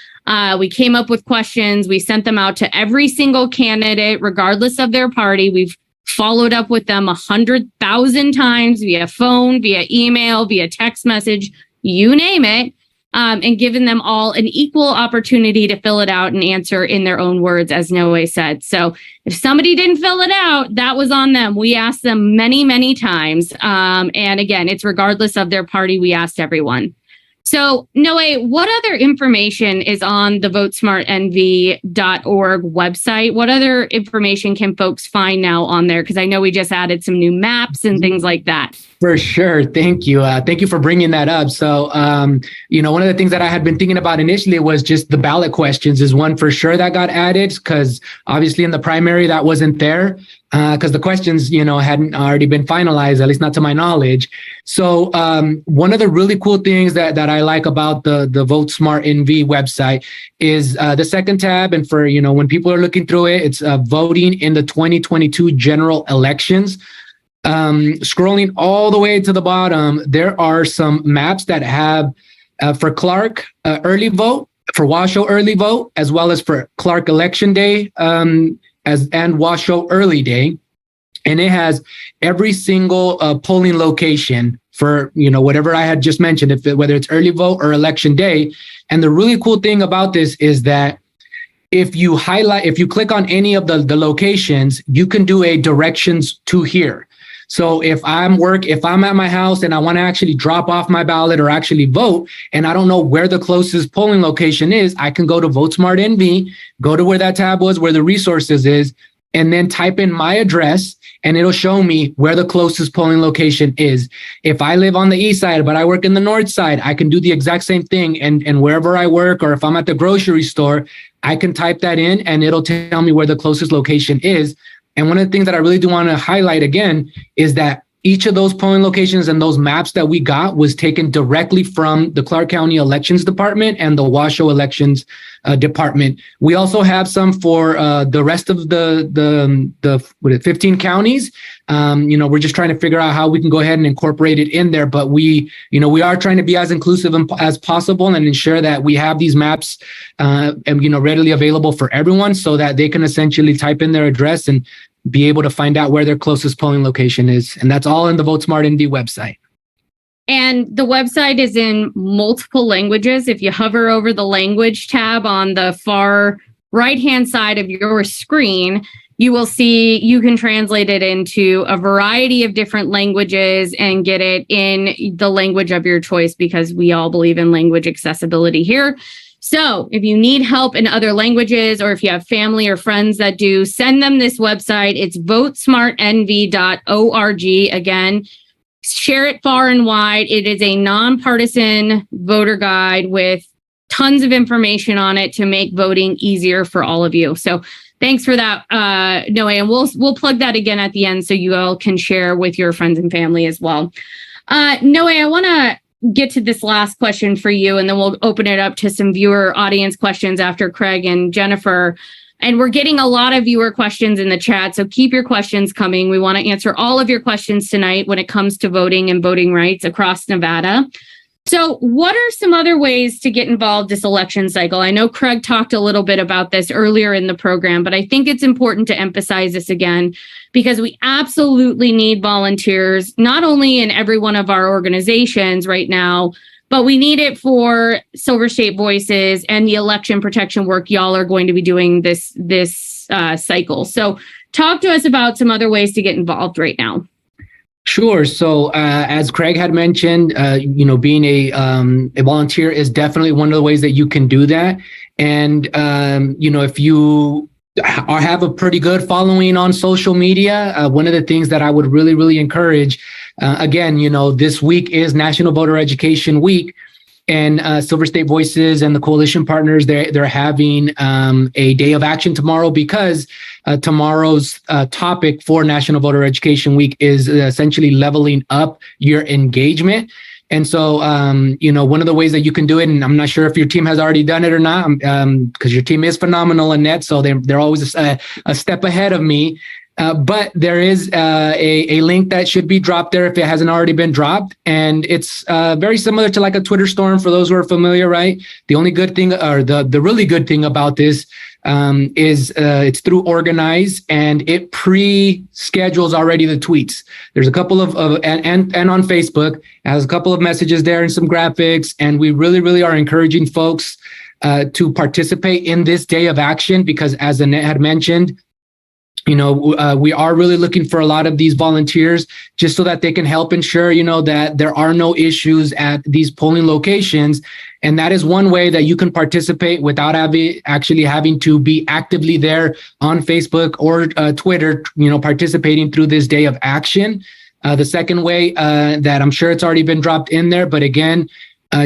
We came up with questions. We sent them out to every single candidate, regardless of their party. We've followed up with them 100,000 times via phone, via email, via text message, you name it, and given them all an equal opportunity to fill it out and answer in their own words, as Noe said. So if somebody didn't fill it out, that was on them. We asked them many, many times. And again, it's regardless of their party. We asked everyone. So, Noe, what other information is on the votesmartnv.org website? What other information can folks find now on there? Because I know we just added some new maps and things like that. For sure. Thank you. Thank you for bringing that up. So, one of the things that I had been thinking about initially was just the ballot questions is one for sure that got added because obviously in the primary that wasn't there because the questions, hadn't already been finalized, at least not to my knowledge. So one of the really cool things that I like about the VoteSmart NV website is the second tab. And for, when people are looking through it, it's voting in the 2022 general elections. Scrolling all the way to the bottom, there are some maps that have for Clark early vote. for Washoe Early Vote, as well as for Clark Election Day, and Washoe Early Day. And it has every single polling location for, whatever I had just mentioned, whether it's early vote or election day. And the really cool thing about this is that if you click on any of the locations, you can do a directions to here. So if I'm at my house and I want to actually drop off my ballot or actually vote, and I don't know where the closest polling location is, I can go to VoteSmart NV, go to where that tab was, where the resources is, and then type in my address, and it'll show me where the closest polling location is. If I live on the east side, but I work in the north side, I can do the exact same thing. And wherever I work, or if I'm at the grocery store, I can type that in and it'll tell me where the closest location is. And one of the things that I really do want to highlight again is that each of those polling locations and those maps that we got was taken directly from the Clark County Elections Department and the Washoe Elections Department. We also have some for the rest of the 15 counties. We're just trying to figure out how we can go ahead and incorporate it in there. But we are trying to be as inclusive as possible and ensure that we have these maps readily available for everyone, so that they can essentially type in their address and be able to find out where their closest polling location is. And that's all in the VoteSmart ND website. And the website is in multiple languages. If you hover over the language tab on the far right-hand side of your screen, you will see you can translate it into a variety of different languages and get it in the language of your choice, because we all believe in language accessibility here. So if you need help in other languages, or if you have family or friends that do, send them this website. It's votesmartnv.org. Again, share it far and wide. It is a nonpartisan voter guide with tons of information on it to make voting easier for all of you. So thanks for that, Noe. And we'll plug that again at the end so you all can share with your friends and family as well. Noe, I want to get to this last question for you, and then we'll open it up to some viewer audience questions after Craig and Jennifer. And we're getting a lot of viewer questions in the chat, so keep your questions coming. We want to answer all of your questions tonight when it comes to voting and voting rights across Nevada. So what are some other ways to get involved this election cycle? I know Craig talked a little bit about this earlier in the program, but I think it's important to emphasize this again, because we absolutely need volunteers, not only in every one of our organizations right now, but we need it for Silver State Voices and the election protection work y'all are going to be doing this cycle. So talk to us about some other ways to get involved right now. Sure. So as Craig had mentioned, being a volunteer is definitely one of the ways that you can do that. And, if you have a pretty good following on social media, one of the things that I would really, really encourage, this week is National Voter Education Week. And Silver State Voices and the coalition partners, they're having a day of action tomorrow, because tomorrow's topic for National Voter Education Week is essentially leveling up your engagement. And so, one of the ways that you can do it, and I'm not sure if your team has already done it or not, because your team is phenomenal, Annette, so they're always a step ahead of me. But there is a link that should be dropped there if it hasn't already been dropped. And it's very similar to like a Twitter storm for those who are familiar, right? The only good thing, or the really good thing about this is it's through Organize, and it pre-schedules already the tweets. There's a couple of and on Facebook, it has a couple of messages there and some graphics. And we really, really are encouraging folks to participate in this day of action, because as Annette had mentioned, we are really looking for a lot of these volunteers, just so that they can help ensure, that there are no issues at these polling locations. And that is one way that you can participate without having to be actively there on Facebook or Twitter, participating through this day of action. The second way that I'm sure it's already been dropped in there, but again,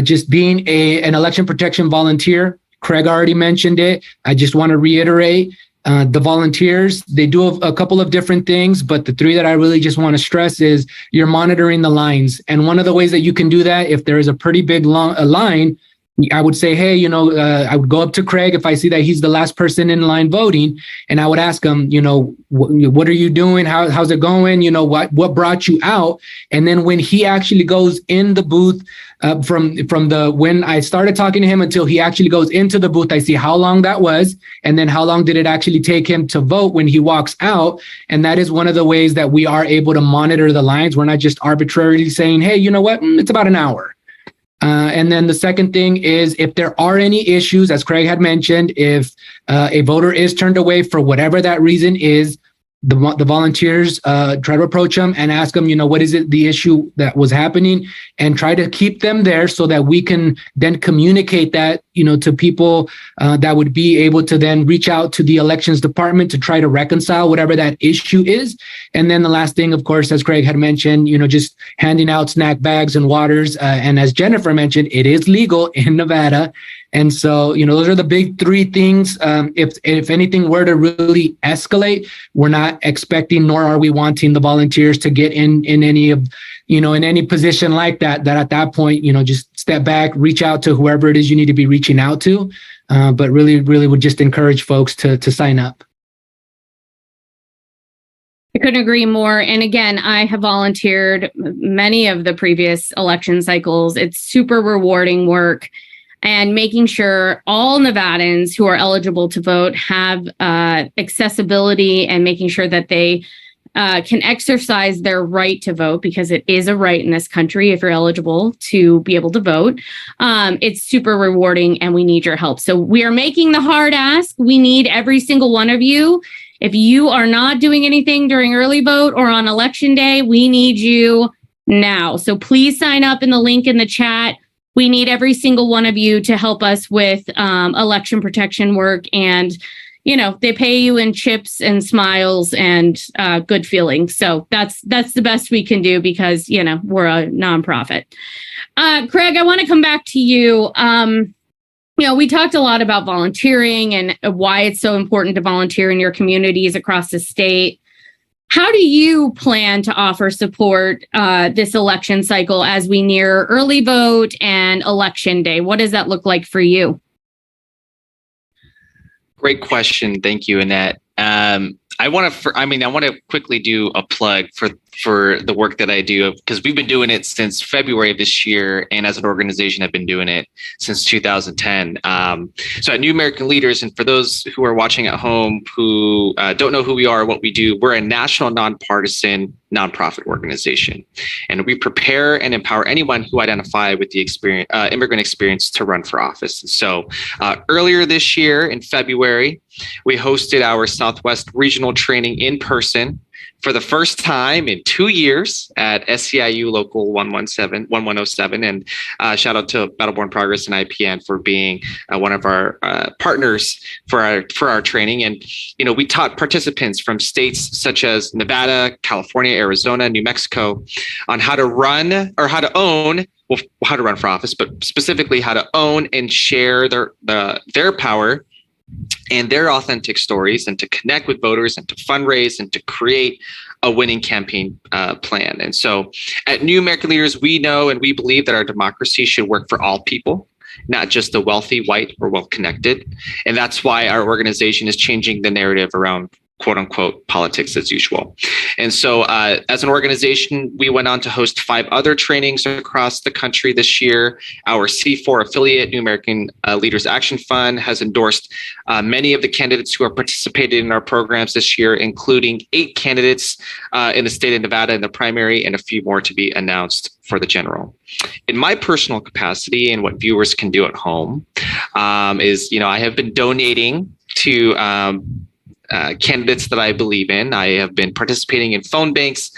just being an election protection volunteer, Craig already mentioned it. I just want to reiterate. The volunteers, they do a couple of different things, but the three that I really just want to stress is you're monitoring the lines. And one of the ways that you can do that, if there is a pretty big line, I would say, hey, I would go up to Craig if I see that he's the last person in line voting, and I would ask him, what are you doing? How's it going? What brought you out? And then when he actually goes in the booth, when I started talking to him until he actually goes into the booth, I see how long that was, and then how long did it actually take him to vote when he walks out. And that is one of the ways that we are able to monitor the lines. We're not just arbitrarily saying, hey, you know what? It's about an hour. And then the second thing is, if there are any issues, as Craig had mentioned, if a voter is turned away for whatever that reason is, the volunteers try to approach them and ask them, what is it, the issue that was happening, and try to keep them there so that we can then communicate that, to people that would be able to then reach out to the elections department to try to reconcile whatever that issue is. And then the last thing, of course, as Craig had mentioned, just handing out snack bags and waters. And as Jennifer mentioned, it is legal in Nevada. And so, those are the big three things. If anything were to really escalate, we're not expecting, nor are we wanting the volunteers to get in any of, in any position like that at that point, just step back, reach out to whoever it is you need to be reaching out to. But really, really would just encourage folks to sign up. I couldn't agree more. And again, I have volunteered many of the previous election cycles. It's super rewarding work. And making sure all Nevadans who are eligible to vote have accessibility, and making sure that they can exercise their right to vote, because it is a right in this country if you're eligible to be able to vote. It's super rewarding, and we need your help. So we are making the hard ask. We need every single one of you. If you are not doing anything during early vote or on election day, we need you now. So please sign up in the link in the chat. We need every single one of you to help us with election protection work. And, they pay you in chips and smiles and good feelings. So that's the best we can do, because, we're a nonprofit. Craig, I want to come back to you. We talked a lot about volunteering and why it's so important to volunteer in your communities across the state. How do you plan to offer support this election cycle as we near early vote and election day? What does that look like for you? Great question. Thank you, Annette. I want to quickly do a plug for the work that I do, because we've been doing it since February of this year, and as an organization, I've been doing it since 2010. So at New American Leaders, and for those who are watching at home who don't know who we are or what we do, we're a national nonpartisan nonprofit organization, and we prepare and empower anyone who identify with the immigrant experience to run for office. So earlier this year in February, we hosted our Southwest Regional Training in person for the first time in 2 years at SEIU Local 1107. And shout out to Battleborn Progress and IPN for being one of our partners for our training. And, we taught participants from states such as Nevada, California, Arizona, New Mexico on how to run or how to own, how to run for office, but specifically how to own and share their power and their authentic stories, and to connect with voters, and to fundraise, and to create a winning campaign plan. And so at New American Leaders, we know and we believe that our democracy should work for all people, not just the wealthy, white, or well-connected. And that's why our organization is changing the narrative around quote unquote politics as usual. And so as an organization, we went on to host 5 other trainings across the country this year. Our C4 affiliate, New American Leaders Action Fund, has endorsed many of the candidates who are participating in our programs this year, including 8 candidates in the state of Nevada in the primary, and a few more to be announced for the general. In my personal capacity, and what viewers can do at home, is, I have been donating to candidates that I believe in. I have been participating in phone banks,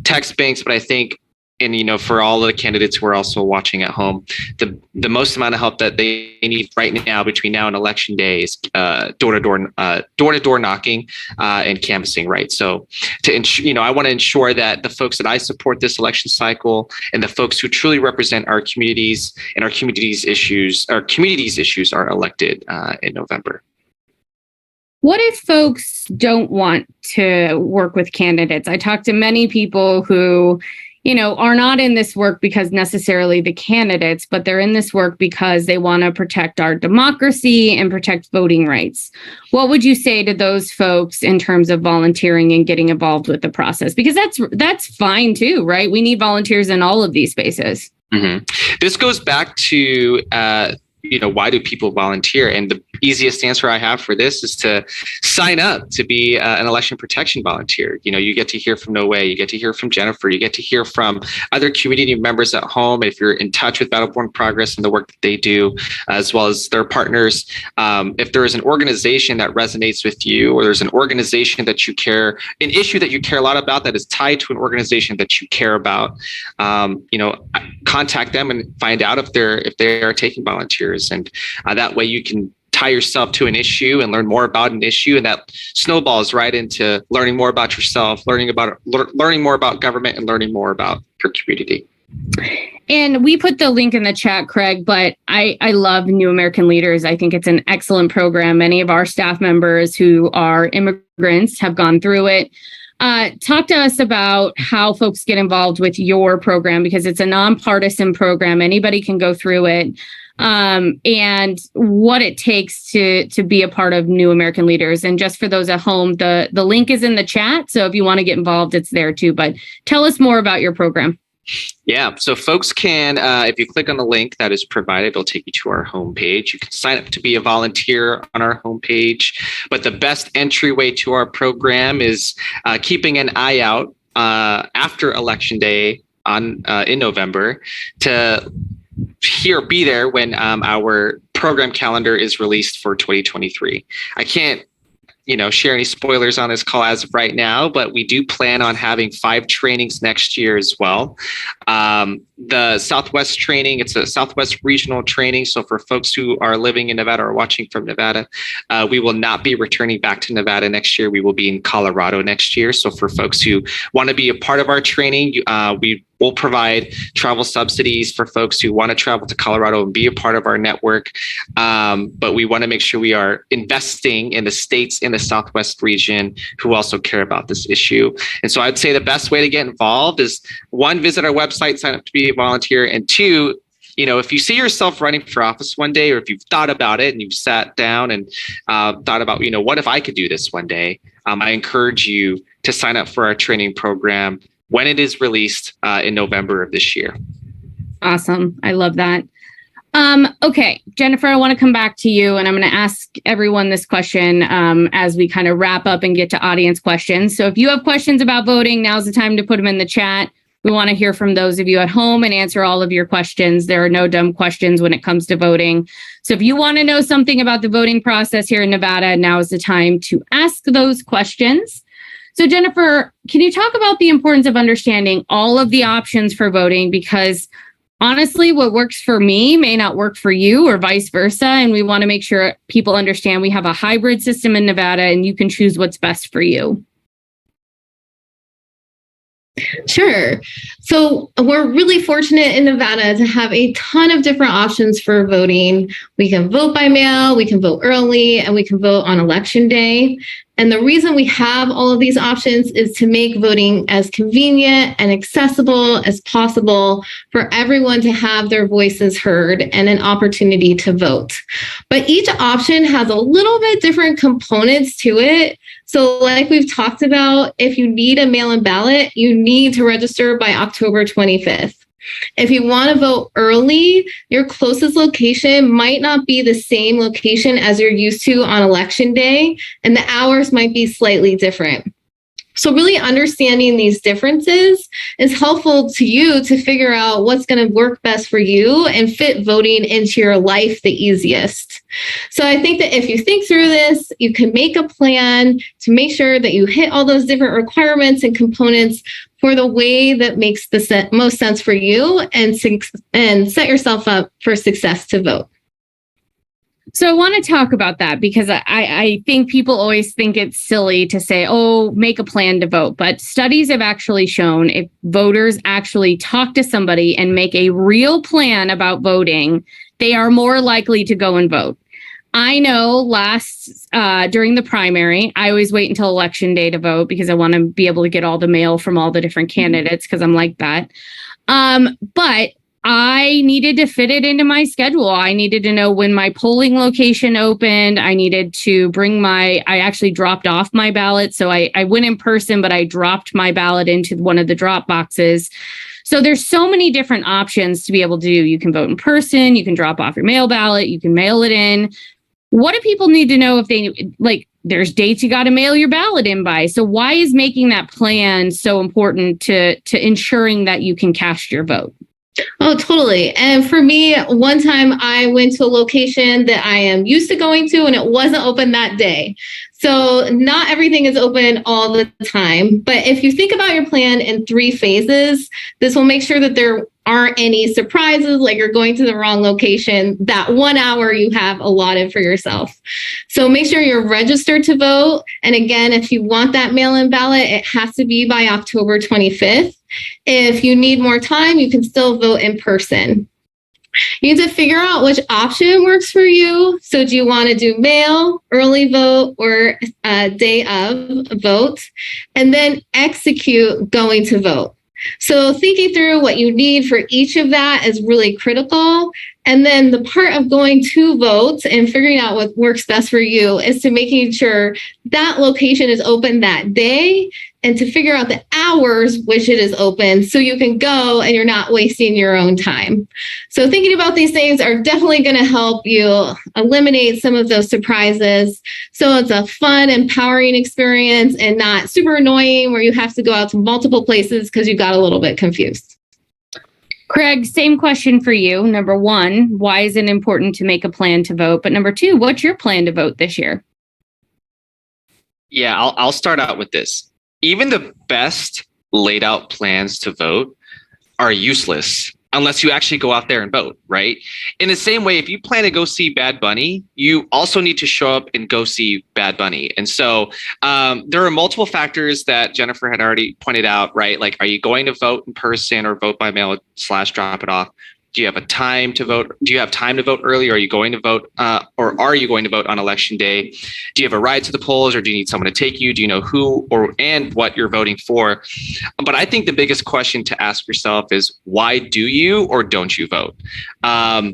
text banks, but I think, and for all of the candidates who are also watching at home, the most amount of help that they need right now between now and election day is door-to-door knocking and canvassing, right? So I want to ensure that the folks that I support this election cycle, and the folks who truly represent our communities and our communities' issues are elected in November. What if folks don't want to work with candidates? I talk to many people who, are not in this work because necessarily the candidates, but they're in this work because they want to protect our democracy and protect voting rights. What would you say to those folks in terms of volunteering and getting involved with the process? Because that's fine too, right? We need volunteers in all of these spaces. Mm-hmm. This goes back to, why do people volunteer? And the easiest answer I have for this is to sign up to be an election protection volunteer. You get to hear from No Way, you get to hear from Jennifer, you get to hear from other community members at home if you're in touch with Battleborn Progress and the work that they do, as well as their partners. If there is an organization that resonates with you, or there's an organization that you care, an issue that you care a lot about that is tied to an organization that you care about, contact them and find out if they are taking volunteers. And that way you can tie yourself to an issue and learn more about an issue, and that snowballs right into learning more about yourself, learning more about government, and learning more about your community. And we put the link in the chat, Craig, but I love New American Leaders. I think it's an excellent program. Many of our staff members who are immigrants have gone through it. Talk to us about how folks get involved with your program, because it's a nonpartisan program. Anybody can go through it. And what it takes to be a part of New American Leaders. And just for those at home, the link is in the chat. So if you want to get involved, it's there too. But tell us more about your program. Yeah, so folks can, if you click on the link that is provided, it'll take you to our homepage. You can sign up to be a volunteer on our homepage. But the best entryway to our program is keeping an eye out after Election Day in November to be there when our program calendar is released for 2023. I can't share any spoilers on this call as of right now, but we do plan on having 5 trainings next year as well. The Southwest training, it's a Southwest regional training. So for folks who are living in Nevada or watching from Nevada, we will not be returning back to Nevada next year. We will be in Colorado next year. So for folks who want to be a part of our training, we will provide travel subsidies for folks who want to travel to Colorado and be a part of our network. But we want to make sure we are investing in the states in the Southwest region who also care about this issue. And so I'd say the best way to get involved is 1, visit our website, sign up to be a volunteer. And 2, if you see yourself running for office one day, or if you've thought about it and you've sat down and thought about, what if I could do this one day? I encourage you to sign up for our training program when it is released in November of this year. Awesome. I love that. Okay, Jennifer, I want to come back to you, and I'm going to ask everyone this question as we kind of wrap up and get to audience questions. So if you have questions about voting, now's the time to put them in the chat. We want to hear from those of you at home and answer all of your questions. There are no dumb questions when it comes to voting. So if you want to know something about the voting process here in Nevada, now is the time to ask those questions. So Jennifer, can you talk about the importance of understanding all of the options for voting? Because honestly, what works for me may not work for you, or vice versa. And we want to make sure people understand we have a hybrid system in Nevada and you can choose what's best for you. Sure. So we're really fortunate in Nevada to have a ton of different options for voting. We can vote by mail, we can vote early, and we can vote on Election Day. And the reason we have all of these options is to make voting as convenient and accessible as possible for everyone to have their voices heard and an opportunity to vote. But each option has a little bit different components to it. So like we've talked about, if you need a mail-in ballot, you need to register by October 25th. If you want to vote early, your closest location might not be the same location as you're used to on Election Day, and the hours might be slightly different. So really understanding these differences is helpful to you to figure out what's going to work best for you and fit voting into your life the easiest. So I think that if you think through this, you can make a plan to make sure that you hit all those different requirements and components for the way that makes the most sense for you, and set yourself up for success to vote. So I want to talk about that, because I think people always think it's silly to say, oh, make a plan to vote. But studies have actually shown if voters actually talk to somebody and make a real plan about voting, they are more likely to go and vote. I know during the primary, I always wait until election day to vote because I want to be able to get all the mail from all the different candidates because I'm like that. But I needed to fit it into my schedule. I needed to know when my polling location opened. I needed to I actually dropped off my ballot. So I went in person, but I dropped my ballot into one of the drop boxes. So there's so many different options to be able to do. You can vote in person, you can drop off your mail ballot, you can mail it in. What do people need to know if they there's dates you got to mail your ballot in by? So why is making that plan so important to ensuring that you can cast your vote? Oh, totally. And for me, one time I went to a location that I am used to going to and it wasn't open that day. So not everything is open all the time. But if you think about your plan in 3 phases, this will make sure that there aren't any surprises, like you're going to the wrong location, that 1 hour you have allotted for yourself. So make sure you're registered to vote. And again, if you want that mail-in ballot, it has to be by October 25th. If you need more time, you can still vote in person. You need to figure out which option works for you. So do you want to do mail, early vote, or day of vote? And then execute going to vote. So thinking through what you need for each of that is really critical. And then the part of going to vote and figuring out what works best for you is to making sure that location is open that day and to figure out the hours which it is open so you can go and you're not wasting your own time. So thinking about these things are definitely going to help you eliminate some of those surprises. So it's a fun, empowering experience and not super annoying where you have to go out to multiple places because you got a little bit confused. Craig, same question for you. Number 1, why is it important to make a plan to vote? But number 2, what's your plan to vote this year? Yeah, I'll start out with this. Even the best laid out plans to vote are useless unless you actually go out there and vote, right? In the same way, if you plan to go see Bad Bunny, you also need to show up and go see Bad Bunny. And so there are multiple factors that Jennifer had already pointed out, right? Like, are you going to vote in person or vote by mail / drop it off? Do you have a time to vote? Do you have time to vote early? Are you going to vote or are you going to vote on election day? Do you have a ride to the polls or do you need someone to take you? Do you know who and what you're voting for? But I think the biggest question to ask yourself is why do you or don't you vote? I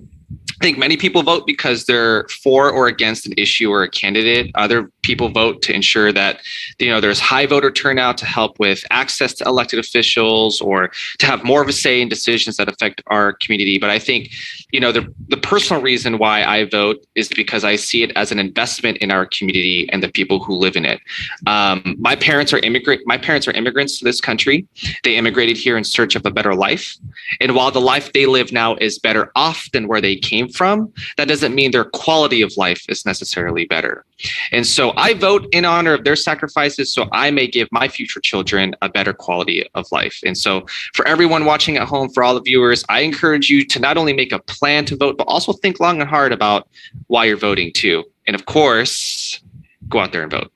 think many people vote because they're for or against an issue or a candidate. Other people vote to ensure that, there's high voter turnout to help with access to elected officials or to have more of a say in decisions that affect our community. But I think, the personal reason why I vote is because I see it as an investment in our community and the people who live in it. My parents are immigrants to this country. They immigrated here in search of a better life. And while the life they live now is better off than where they came from, that doesn't mean their quality of life is necessarily better. And so I vote in honor of their sacrifices so I may give my future children a better quality of life. And so for everyone watching at home, for all the viewers, I encourage you to not only make a plan to vote, but also think long and hard about why you're voting too. And of course, go out there and vote.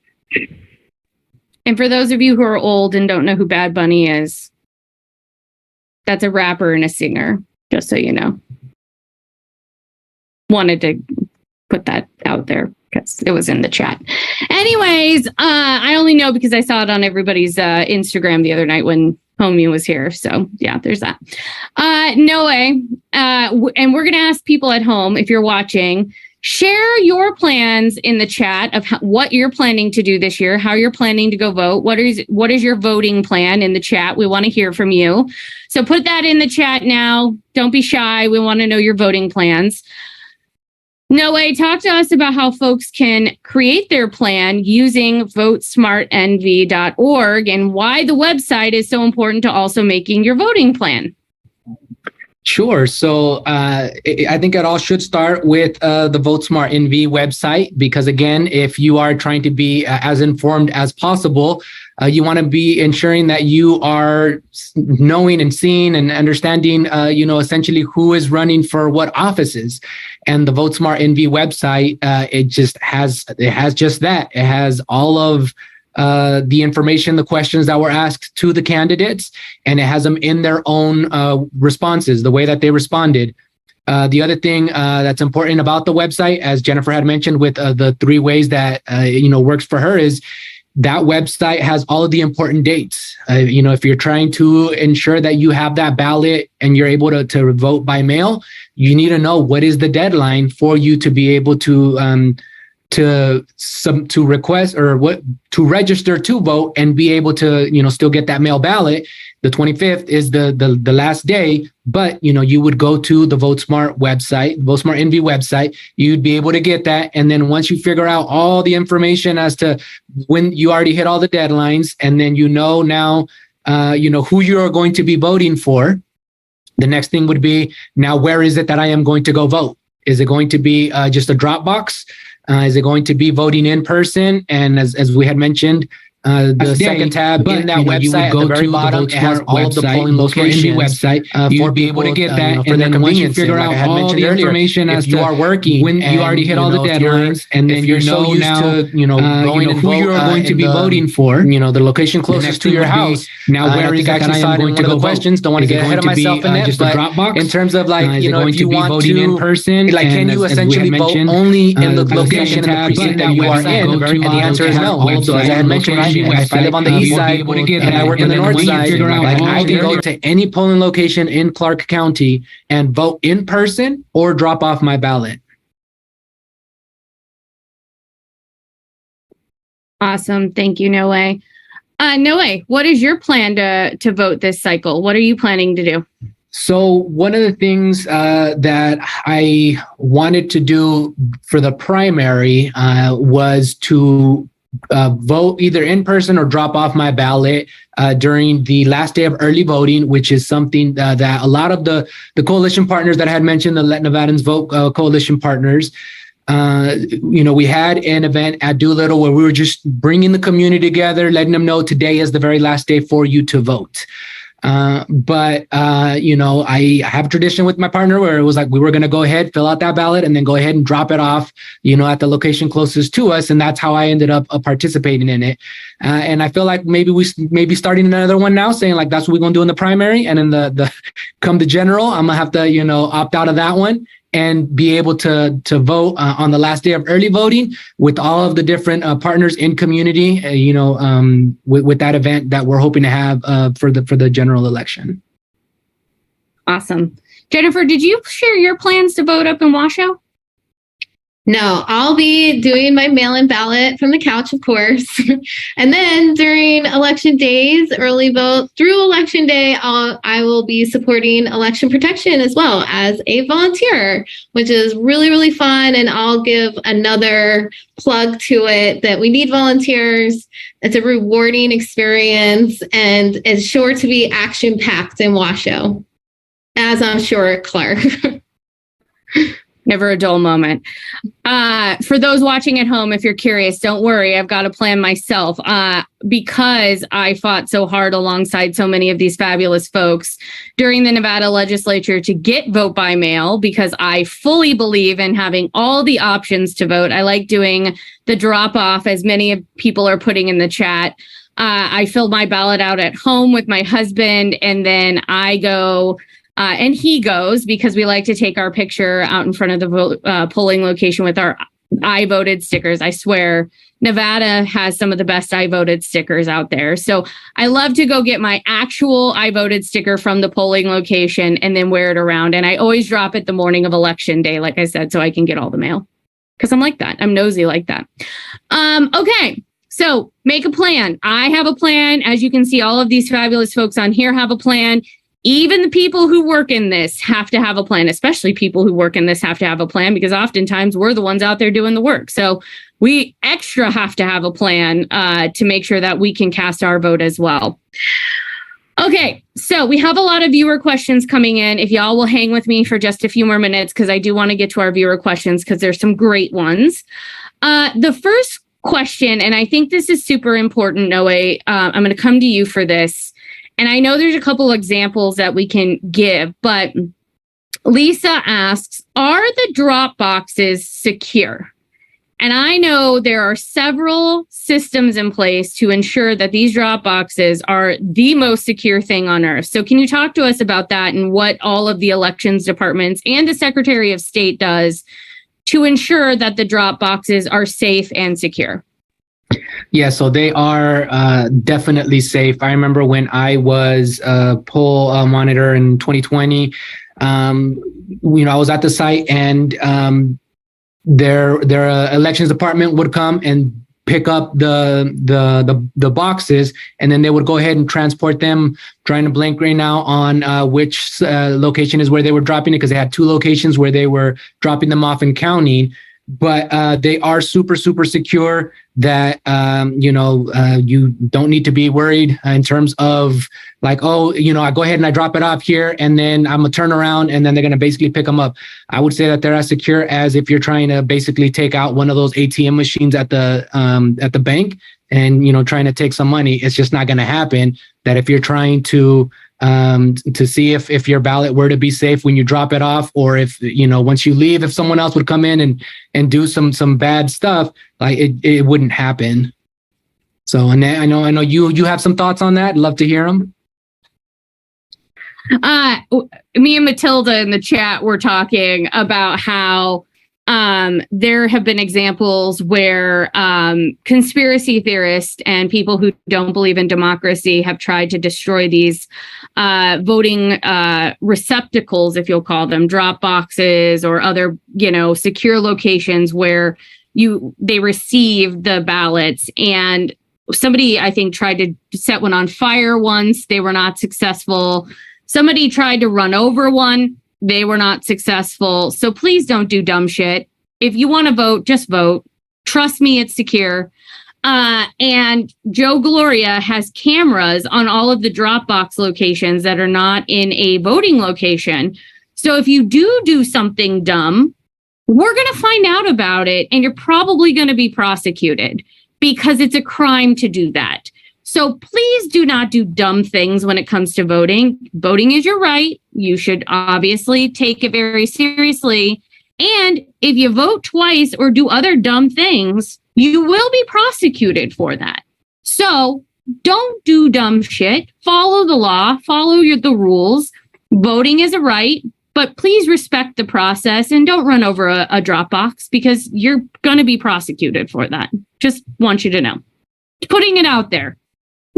And for those of you who are old and don't know who Bad Bunny is, that's a rapper and a singer, just so you know. Wanted to put that out there because it was in the chat. Anyways, I only know because I saw it on everybody's Instagram the other night when Homie was here. So yeah, there's that. Noe, and we're going to ask people at home, if you're watching, share your plans in the chat of what you're planning to do this year, how you're planning to go vote. What is your voting plan in the chat? We want to hear from you. So put that in the chat now. Don't be shy. We want to know your voting plans. Noe, talk to us about how folks can create their plan using votesmartnv.org and why the website is so important to also making your voting plan. Sure. So I think it all should start with the VoteSmart NV website, because again, if you are trying to be as informed as possible, you want to be ensuring that you are knowing and seeing and understanding, essentially who is running for what offices. And the VoteSmart NV website, it has just that. It has all of the information, the questions that were asked to the candidates, and it has them in their own responses, the way that they responded. The other thing that's important about the website, as Jennifer had mentioned, with the 3 ways that works for her, is that website has all of the important dates. If you're trying to ensure that you have that ballot and you're able to vote by mail, you need to know what is the deadline for you to be able to request or to register to vote and be able to still get that mail ballot. The 25th is the last day, but you would go to the VoteSmart website, VoteSmart NV website. You'd be able to get that, and then once you figure out all the information as to when you already hit all the deadlines, and then now who you are going to be voting for. The next thing would be, now where is it that I am going to go vote? Is it going to be just a drop box? Is it going to be voting in person? And as we had mentioned, the second tab in that website at the very bottom, it has all of the polling locations website for be able to get that. And then once you figure out all the information as you are working, when you already hit all the deadlines, and then you're so used to going and who you are going to be voting for, the location closest to your house. Now, where is actually I am going to go? Questions. Don't want to get ahead of myself in that, but in terms of if you want to in person, can you essentially vote only in the location and the precinct that you are in? And the answer is no. So as I had mentioned, if I live on the east side and I work on the north side, I can go to any polling location in Clark County and vote in person or drop off my ballot. Awesome. Thank you, Noe. Noe, what is your plan to vote this cycle? What are you planning to do? So one of the things that I wanted to do for the primary was to vote either in person or drop off my ballot during the last day of early voting, which is something that a lot of the coalition partners that I had mentioned, the Let Nevadans Vote coalition partners, we had an event at Doolittle where we were just bringing the community together, letting them know today is the very last day for you to vote. But I have a tradition with my partner where it was like we were going to go ahead, fill out that ballot, and then go ahead and drop it off, at the location closest to us. And that's how I ended up participating in it. And I feel like maybe starting another one now, saying like that's what we're going to do in the primary, and in the come the general, I'm gonna have to opt out of that one and be able to vote on the last day of early voting with all of the different partners in community, with that event that we're hoping to have for the general election. Awesome. Jennifer, did you share your plans to vote up in Washoe? No, I'll be doing my mail-in ballot from the couch, of course. And then during election days, early vote through election day, I will be supporting election protection as well as a volunteer, which is really, really fun. And I'll give another plug to it that we need volunteers. It's a rewarding experience and it's sure to be action-packed in Washoe, as I'm sure Clark. Never a dull moment. For those watching at home, if you're curious, don't worry. I've got a plan myself because I fought so hard alongside so many of these fabulous folks during the Nevada legislature to get vote by mail, because I fully believe in having all the options to vote. I like doing the drop off, as many people are putting in the chat. I fill my ballot out at home with my husband, and then I go and he goes, because we like to take our picture out in front of the polling location with our I voted stickers. I swear, Nevada has some of the best I voted stickers out there. So I love to go get my actual I voted sticker from the polling location and then wear it around. And I always drop it the morning of election day, like I said, so I can get all the mail. Because I'm like that. I'm nosy like that. Okay. So make a plan. I have a plan. As you can see, all of these fabulous folks on here have a plan. Even the people who work in this have to have a plan, especially people who work in this have to have a plan, because oftentimes we're the ones out there doing the work. So we extra have to have a plan to make sure that we can cast our vote as well. Okay, so we have a lot of viewer questions coming in. If y'all will hang with me for just a few more minutes, because I do want to get to our viewer questions, because there's some great ones. The first question, and I think this is super important, Noe, I'm going to come to you for this. And I know there's a couple examples that we can give, but Lisa asks, are the drop boxes secure? And I know there are several systems in place to ensure that these drop boxes are the most secure thing on earth. So can you talk to us about that and what all of the elections departments and the Secretary of State does to ensure that the drop boxes are safe and secure? Yeah, so they are definitely safe. I remember when I was a poll monitor in 2020, I was at the site, and their elections department would come and pick up the boxes, and then they would go ahead and transport them. Trying to blank right now on which location is where they were dropping it, because they had 2 locations where they were dropping them off and counting. But they are super, super secure, that, you don't need to be worried in terms of like, I go ahead and I drop it off here, and then I'm gonna turn around and then they're going to basically pick them up. I would say that they're as secure as if you're trying to basically take out one of those ATM machines at the bank and, trying to take some money. It's just not going to happen. That if you're trying to see if your ballot were to be safe when you drop it off, or if, once you leave, if someone else would come in and do some bad stuff, like it wouldn't happen. So, Annette, I know you have some thoughts on that. I'd love to hear them. Me and Matilda in the chat were talking about how there have been examples where conspiracy theorists and people who don't believe in democracy have tried to destroy these voting receptacles, if you'll call them, drop boxes or other, secure locations where they receive the ballots. And somebody, I think, tried to set one on fire once. They were not successful. Somebody tried to run over one. They were not successful. So please don't do dumb shit. If you want to vote, just vote. Trust me, it's secure. And Joe Gloria has cameras on all of the Dropbox locations that are not in a voting location. So if you do something dumb, we're going to find out about it, and you're probably going to be prosecuted because it's a crime to do that. So please do not do dumb things when it comes to voting. Voting is your right. You should obviously take it very seriously. And if you vote twice or do other dumb things, you will be prosecuted for that. So don't do dumb shit. Follow the law. Follow the rules. Voting is a right, but please respect the process and don't run over a drop box, because you're going to be prosecuted for that. Just want you to know. Putting it out there.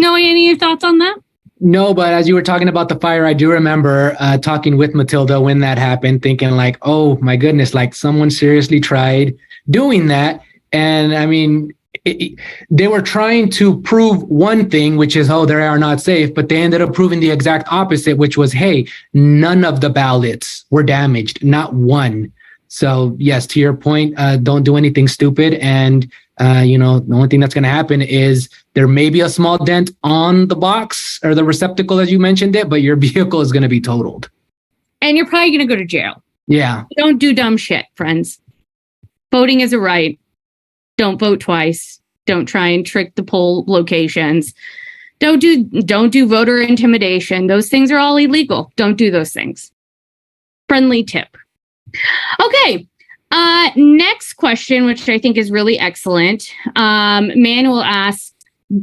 No, any of your thoughts on that? No, but as you were talking about the fire, I do remember talking with Matilda when that happened, thinking like, oh my goodness, like someone seriously tried doing that. And I mean, they were trying to prove one thing, which is, they are not safe, but they ended up proving the exact opposite, which was, hey, none of the ballots were damaged, not one. So yes, to your point, don't do anything stupid. And the only thing that's going to happen is there may be a small dent on the box or the receptacle, as you mentioned it, but your vehicle is going to be totaled. And you're probably going to go to jail. Yeah. Don't do dumb shit, friends. Voting is a right. Don't vote twice. Don't try and trick the poll locations. Don't do voter intimidation. Those things are all illegal. Don't do those things. Friendly tip. Okay. Next question, which I think is really excellent. Manuel asks,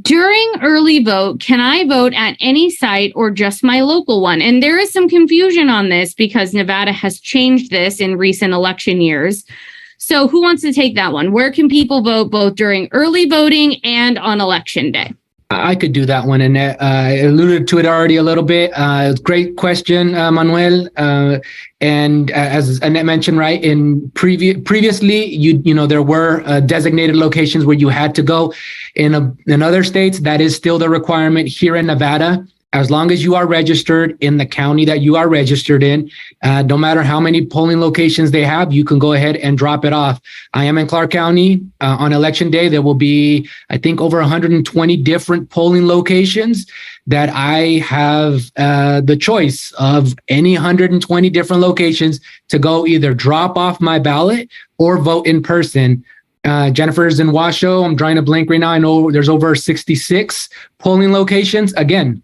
during early vote, can I vote at any site or just my local one? And there is some confusion on this because Nevada has changed this in recent election years. So who wants to take that one? Where can people vote both during early voting and on election day? I could do that one, Annette. I alluded to it already a little bit. Great question, Manuel. And as Annette mentioned, right, previously, there were designated locations where you had to go. In other states, that is still the requirement. Here in Nevada, as long as you are registered in the county that you are registered in, no matter how many polling locations they have, you can go ahead and drop it off. I am in Clark County. On election day, there will be, I think, over 120 different polling locations that I have the choice of any 120 different locations to go either drop off my ballot or vote in person. Jennifer's in Washoe. I'm trying to blink right now. I know there's over 66 polling locations. Again,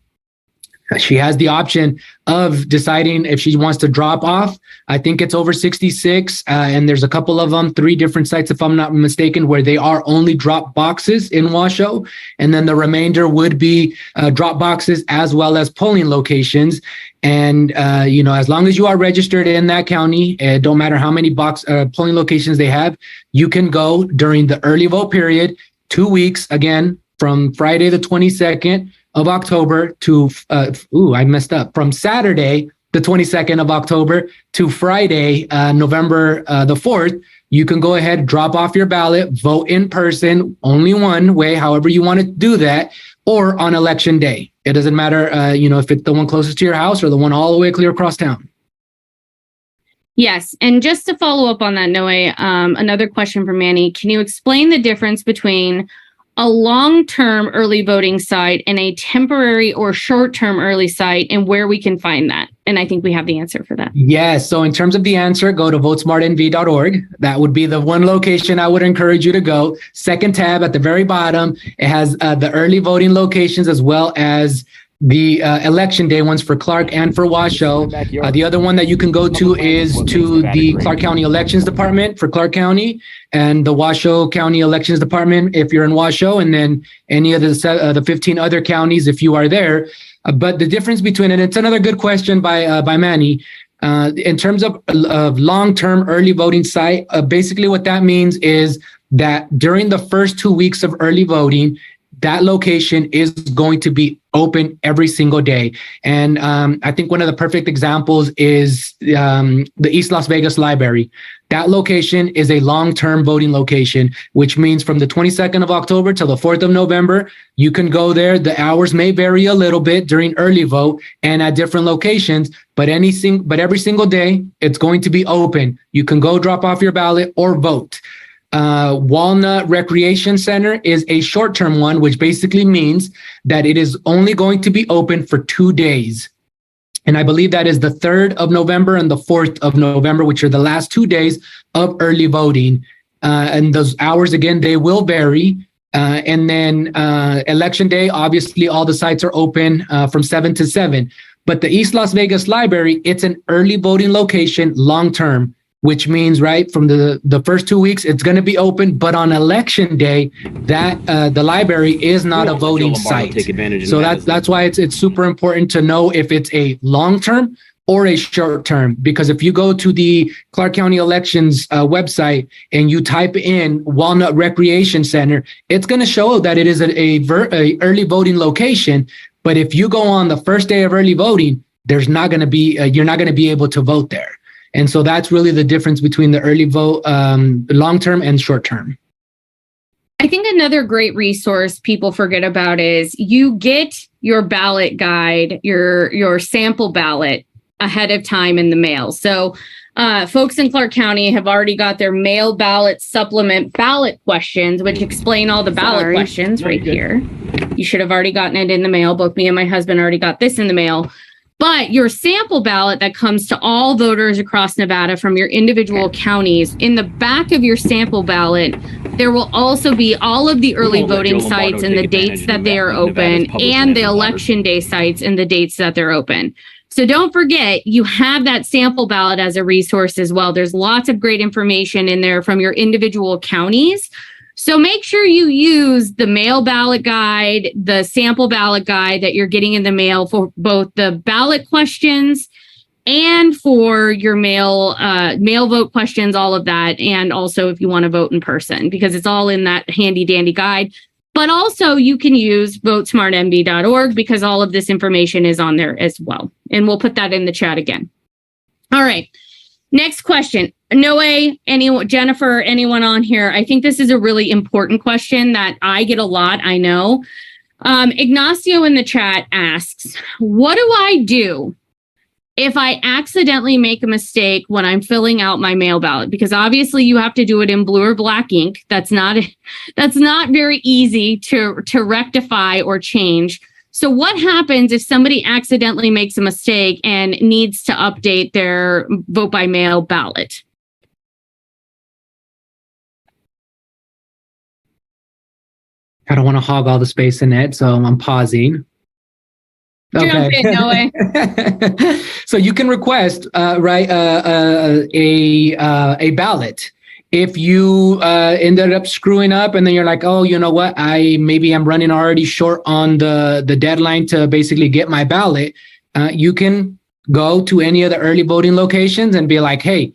she has the option of deciding if she wants to drop off. I think it's over 66, and there's a couple of them, 3 different sites, if I'm not mistaken, where they are only drop boxes in Washoe. And then the remainder would be drop boxes as well as polling locations. And, as long as you are registered in that county, it don't matter how many polling locations they have, you can go during the early vote period, 2 weeks, again, from Friday the 22nd of October to, from Saturday, the 22nd of October to Friday, November the 4th, you can go ahead, drop off your ballot, vote in person, only one way, however you want to do that, or on election day. It doesn't matter, if it's the one closest to your house or the one all the way clear across town. Yes. And just to follow up on that, Noe, another question from Manny. Can you explain the difference between a long-term early voting site and a temporary or short-term early site, and where we can find that? And I think we have the answer for that. Yes. So in terms of the answer, go to votesmartnv.org. That would be the one location I would encourage you to go. Second tab at the very bottom, it has the early voting locations as well as the election day ones for Clark and for Washoe. The other one that you can go to is to the Clark County Elections Department for Clark County, and the Washoe County Elections Department if you're in Washoe, and then any of the 15 other counties if you are there. But the difference between, and it's another good question by Manny, in terms of long-term early voting site, basically what that means is that during the first 2 weeks of early voting, that location is going to be open every single day. And I think one of the perfect examples is the East Las Vegas Library. That location is a long-term voting location, which means from the 22nd of October till the 4th of November, you can go there. The hours may vary a little bit during early vote and at different locations, but every single day, it's going to be open. You can go drop off your ballot or vote. Walnut Recreation Center is a short-term one, which basically means that it is only going to be open for 2 days. And I believe that is the 3rd of November and the 4th of November, which are the last 2 days of early voting. And those hours, again, they will vary. And then Election Day, obviously, all the sites are open from 7 to 7. But the East Las Vegas Library, it's an early voting location long-term, which means, right, from the first 2 weeks, it's going to be open. But on election day, that the library is not a voting site. So that's why it's super important to know if it's a long-term or a short-term. Because if you go to the Clark County Elections website and you type in Walnut Recreation Center, it's going to show that it is a early voting location. But if you go on the first day of early voting, there's not going to be you're not going to be able to vote there. And so that's really the difference between the early vote, long-term and short-term. I think another great resource people forget about is you get your ballot guide, your sample ballot ahead of time in the mail. So folks in Clark County have already got their mail ballot supplement ballot questions, which explain all the ballot questions right here. You should have already gotten it in the mail. Both me and my husband already got this in the mail. But your sample ballot that comes to all voters across Nevada from your individual counties, in the back of your sample ballot, there will also be all of the early voting sites and the dates that they are open, and the election day sites and the dates that they're open. So don't forget, you have that sample ballot as a resource as well. There's lots of great information in there from your individual counties. So make sure you use the mail ballot guide, the sample ballot guide that you're getting in the mail for both the ballot questions and for your mail vote questions, all of that. And also if you want to vote in person, because it's all in that handy dandy guide. But also you can use votesmartnv.org because all of this information is on there as well. And we'll put that in the chat again. All right. Next question. Noe, anyone, Jennifer, anyone on here? I think this is a really important question that I get a lot, I know. Ignacio in the chat asks, what do I do if I accidentally make a mistake when I'm filling out my mail ballot? Because obviously you have to do it in blue or black ink. That's not very easy to rectify or change. So what happens if somebody accidentally makes a mistake and needs to update their vote by mail ballot? I don't want to hog all the space, Annette, so I'm pausing. Jump in, Noe. So you can request, a ballot. If you ended up screwing up and then you're like, oh, you know what? Maybe I'm running already short on the deadline to basically get my ballot. You can go to any of the early voting locations and be like, hey,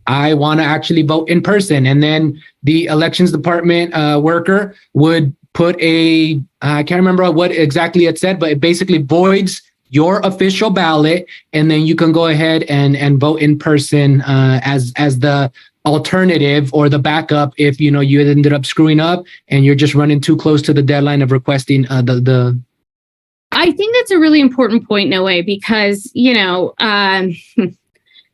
I want to actually vote in person. And then the elections department worker would put I can't remember what exactly it said, but it basically voids your official ballot. And then you can go ahead and vote in person as the alternative or the backup if, you ended up screwing up and you're just running too close to the deadline of requesting the. I think that's a really important point, Noe, because,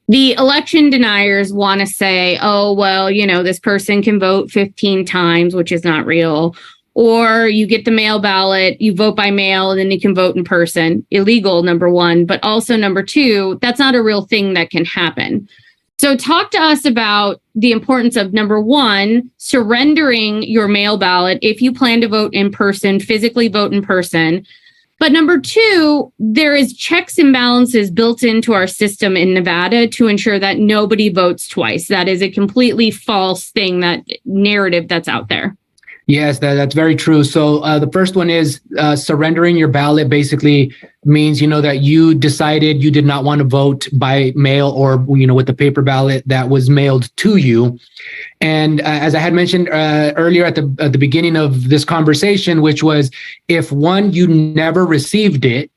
the election deniers want to say, oh, well, this person can vote 15 times, which is not real. Or you get the mail ballot, you vote by mail, and then you can vote in person. Illegal, number one. But also, number two, that's not a real thing that can happen. So talk to us about the importance of, number one, surrendering your mail ballot if you plan to vote in person, physically vote in person. But number two, there is checks and balances built into our system in Nevada to ensure that nobody votes twice. That is a completely false thing, that narrative that's out there. Yes, that's very true. So the first one is surrendering your ballot basically means, that you decided you did not want to vote by mail or, with the paper ballot that was mailed to you. And as I had mentioned earlier at the beginning of this conversation, which was if you never received it,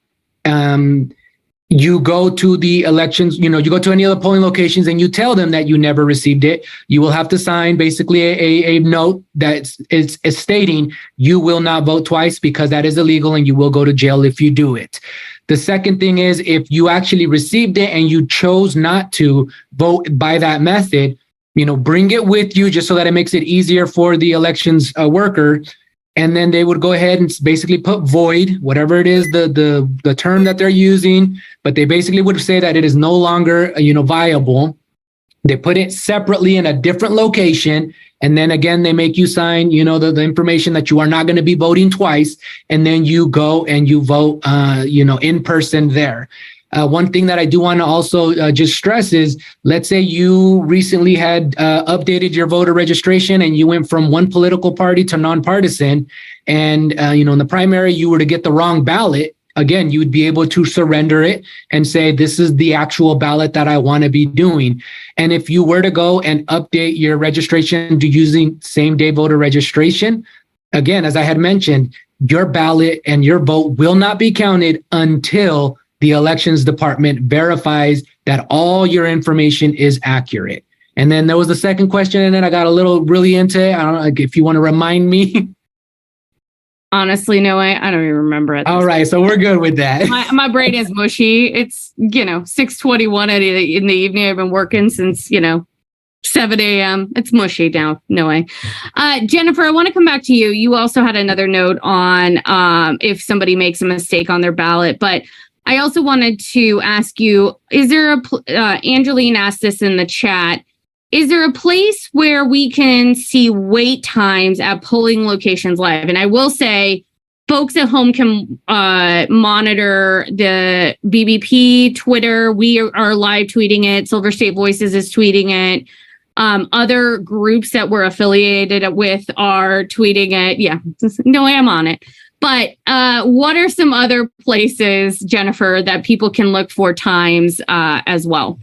you go to the elections, you go to any of the polling locations and you tell them that you never received it. You will have to sign basically a note that is stating you will not vote twice because that is illegal and you will go to jail if you do it. The second thing is if you actually received it and you chose not to vote by that method, bring it with you just so that it makes it easier for the elections worker. And then they would go ahead and basically put void, whatever it is, the term that they're using, but they basically would say that it is no longer, viable. They put it separately in a different location. And then again, they make you sign, the information that you are not going to be voting twice. And then you go and you vote, in person there. One thing that I do want to also just stress is, let's say you recently had updated your voter registration and you went from one political party to nonpartisan. And, in the primary, you were to get the wrong ballot. Again, you would be able to surrender it and say, this is the actual ballot that I want to be doing. And if you were to go and update your registration to using same day voter registration, again, as I had mentioned, your ballot and your vote will not be counted until the elections department verifies that all your information is accurate. And then there was the second question, and then I got really into it. I don't know if you want to remind me. Honestly, no, I don't even remember it. All right, so we're good with that. My brain is mushy. It's 6:21 in the evening. I've been working since 7 a.m. It's mushy now. No way. Jennifer, I want to come back to you. You also had another note on if somebody makes a mistake on their ballot, but I also wanted to ask you, is there Angeline asked this in the chat, is there a place where we can see wait times at polling locations live? And I will say, folks at home can monitor the BBP Twitter. We are live tweeting it. Silver State Voices is tweeting it. Other groups that we're affiliated with are tweeting it. Yeah, no way I'm on it. But what are some other places, Jennifer, that people can look for times as well?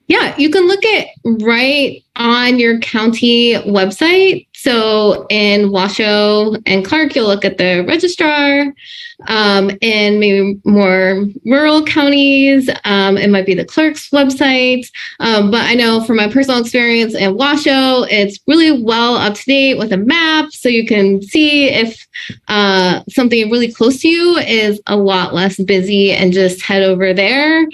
Yeah, you can look at right on your county website. So in Washoe and Clark, you'll look at the registrar. In maybe more rural counties, it might be the clerk's website. But I know from my personal experience in Washoe, it's really well up to date with a map. So you can see if something really close to you is a lot less busy and just head over there.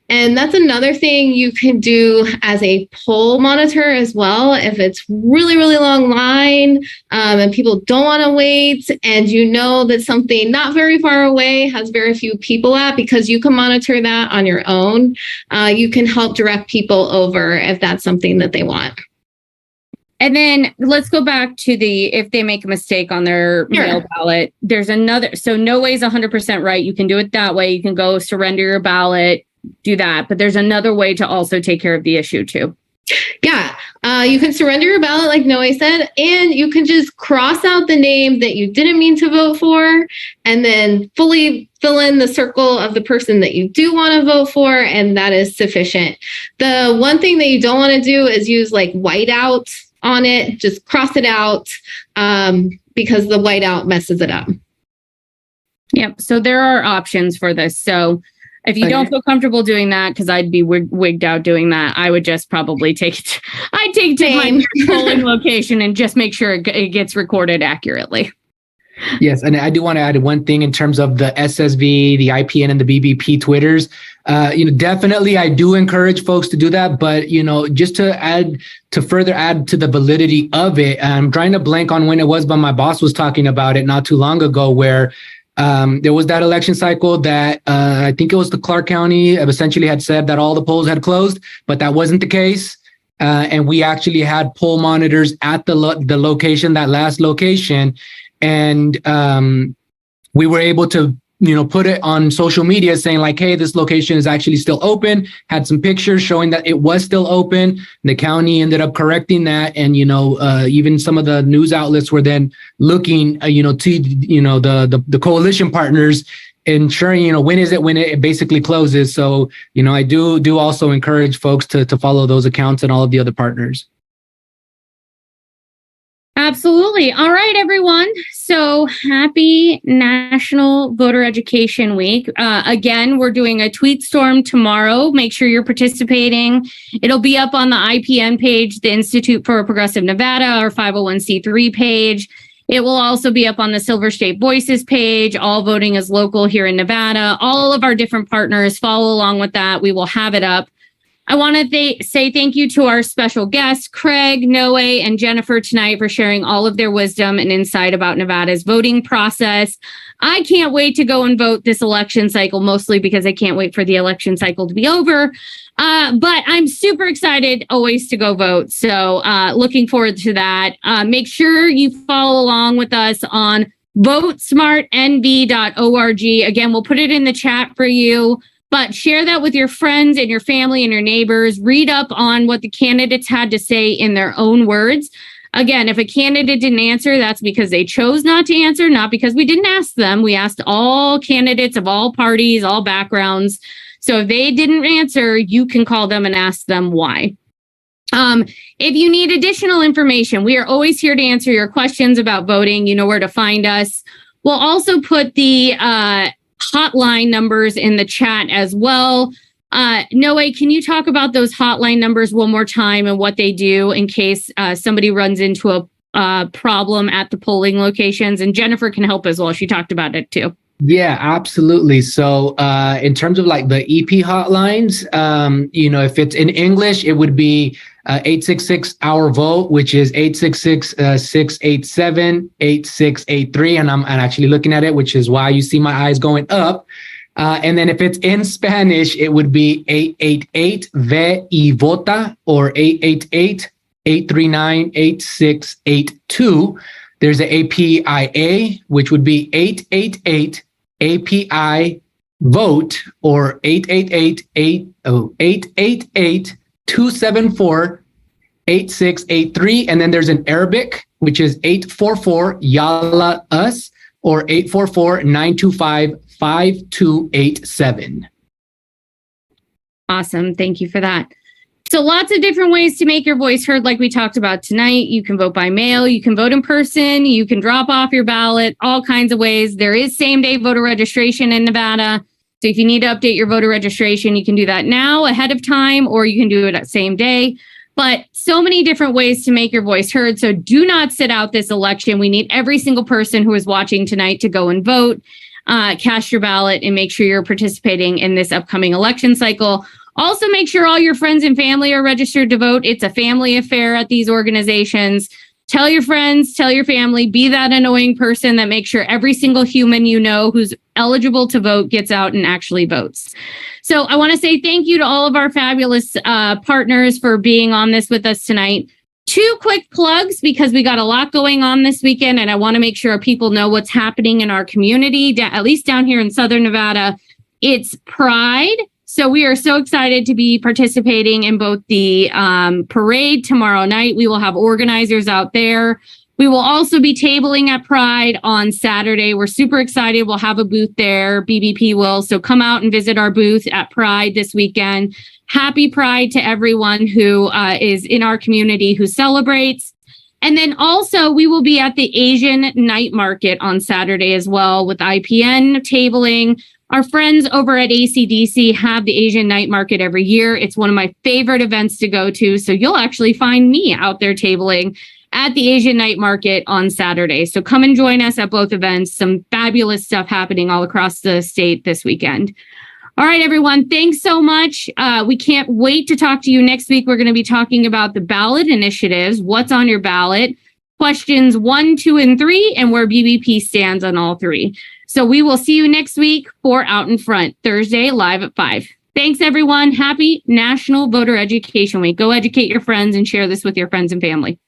And that's another thing you can do as a poll monitor as well. If it's really, really long line and people don't want to wait and you know that something not very far away has very few people at, because you can monitor that on your own, you can help direct people over if that's something that they want. And then let's go back to if they make a mistake on their mail ballot, there's another. So no way is 100% right. You can do it that way. You can go surrender your ballot, do that. But there's another way to also take care of the issue too. Yeah. You can surrender your ballot, like Noe said, and you can just cross out the name that you didn't mean to vote for, and then fully fill in the circle of the person that you do want to vote for, and that is sufficient. The one thing that you don't want to do is use like whiteout on it. Just cross it out because the whiteout messes it up. Yep. So there are options for this. So if you don't feel comfortable doing that, because I'd be wigged out doing that, I would just probably take it. I'd take it to my polling location and just make sure it gets recorded accurately. Yes, and I do want to add one thing in terms of the SSV, the IPN, and the BBP Twitters. Definitely, I do encourage folks to do that. But just to further add to the validity of it, I'm trying to blank on when it was, but my boss was talking about it not too long ago, where there was that election cycle that I think it was the Clark County essentially had said that all the polls had closed, but that wasn't the case. And we actually had poll monitors at the location, that last location. And we were able to, put it on social media saying like, hey, this location is actually still open, had some pictures showing that it was still open. The county ended up correcting that. And, even some of the news outlets were then looking, to, the coalition partners, ensuring, when it basically closes. So, I do also encourage folks to follow those accounts and all of the other partners. Absolutely. All right, everyone. So happy National Voter Education Week. Again, we're doing a tweet storm tomorrow. Make sure you're participating. It'll be up on the IPN page, the Institute for Progressive Nevada, our 501c3 page. It will also be up on the Silver State Voices page. All voting is local here in Nevada. All of our different partners follow along with that. We will have it up. I want to say thank you to our special guests, Craig, Noe, and Jennifer tonight for sharing all of their wisdom and insight about Nevada's voting process. I can't wait to go and vote this election cycle, mostly because I can't wait for the election cycle to be over. But I'm super excited always to go vote. So looking forward to that. Make sure you follow along with us on votesmartnv.org. Again, we'll put it in the chat for you. But share that with your friends and your family and your neighbors. Read up on what the candidates had to say in their own words. Again, if a candidate didn't answer, that's because they chose not to answer, not because we didn't ask them. We asked all candidates of all parties, all backgrounds. So if they didn't answer, you can call them and ask them why. If you need additional information, we are always here to answer your questions about voting. You know where to find us. We'll also put the hotline numbers in the chat as well. Noe, can you talk about those hotline numbers one more time and what they do in case somebody runs into a problem at the polling locations? And Jennifer can help as well. She talked about it too. Yeah, absolutely. So in terms of like the EP hotlines, if it's in English, it would be 866-OUR-VOTE, which is 866-687-8683. And I'm actually looking at it, which is why you see my eyes going up. And then if it's in Spanish, it would be 888-VE-Y-VOTA or 888-839-8682. There's an APIA, which would be 888-API-VOTE or 888-274-8683. And then there's an Arabic, which is 844-YALA-US or 844-925-5287. Awesome. Thank you for that. So lots of different ways to make your voice heard, like we talked about tonight. You can vote by mail, you can vote in person, you can drop off your ballot, all kinds of ways. There is same-day voter registration in Nevada. So if you need to update your voter registration, you can do that now ahead of time, or you can do it at same day. But so many different ways to make your voice heard. So do not sit out this election. We need every single person who is watching tonight to go and vote, cast your ballot, and make sure you're participating in this upcoming election cycle. Also, make sure all your friends and family are registered to vote. It's a family affair at these organizations. Tell your friends, tell your family, be that annoying person that makes sure every single human you know who's eligible to vote gets out and actually votes. So I want to say thank you to all of our fabulous partners for being on this with us tonight. 2 quick plugs because we got a lot going on this weekend and I want to make sure people know what's happening in our community, at least down here in Southern Nevada. It's Pride. So we are so excited to be participating in both the parade tomorrow night. We will have organizers out there. We will also be tabling at Pride on Saturday. We're super excited. We'll have a booth there. BBP will. So come out and visit our booth at Pride this weekend. Happy Pride to everyone who is in our community who celebrates. And then also we will be at the Asian Night Market on Saturday as well with IPN tabling. Our friends over at ACDC have the Asian Night Market every year. It's one of my favorite events to go to. So you'll actually find me out there tabling at the Asian Night Market on Saturday. So come and join us at both events. Some fabulous stuff happening all across the state this weekend. All right, everyone. Thanks so much. We can't wait to talk to you next week. We're going to be talking about the ballot initiatives, what's on your ballot, questions 1, 2, and 3, and where BBP stands on all 3. So we will see you next week for Out in Front, Thursday, live at 5. Thanks, everyone. Happy National Voter Education Week. Go educate your friends and share this with your friends and family.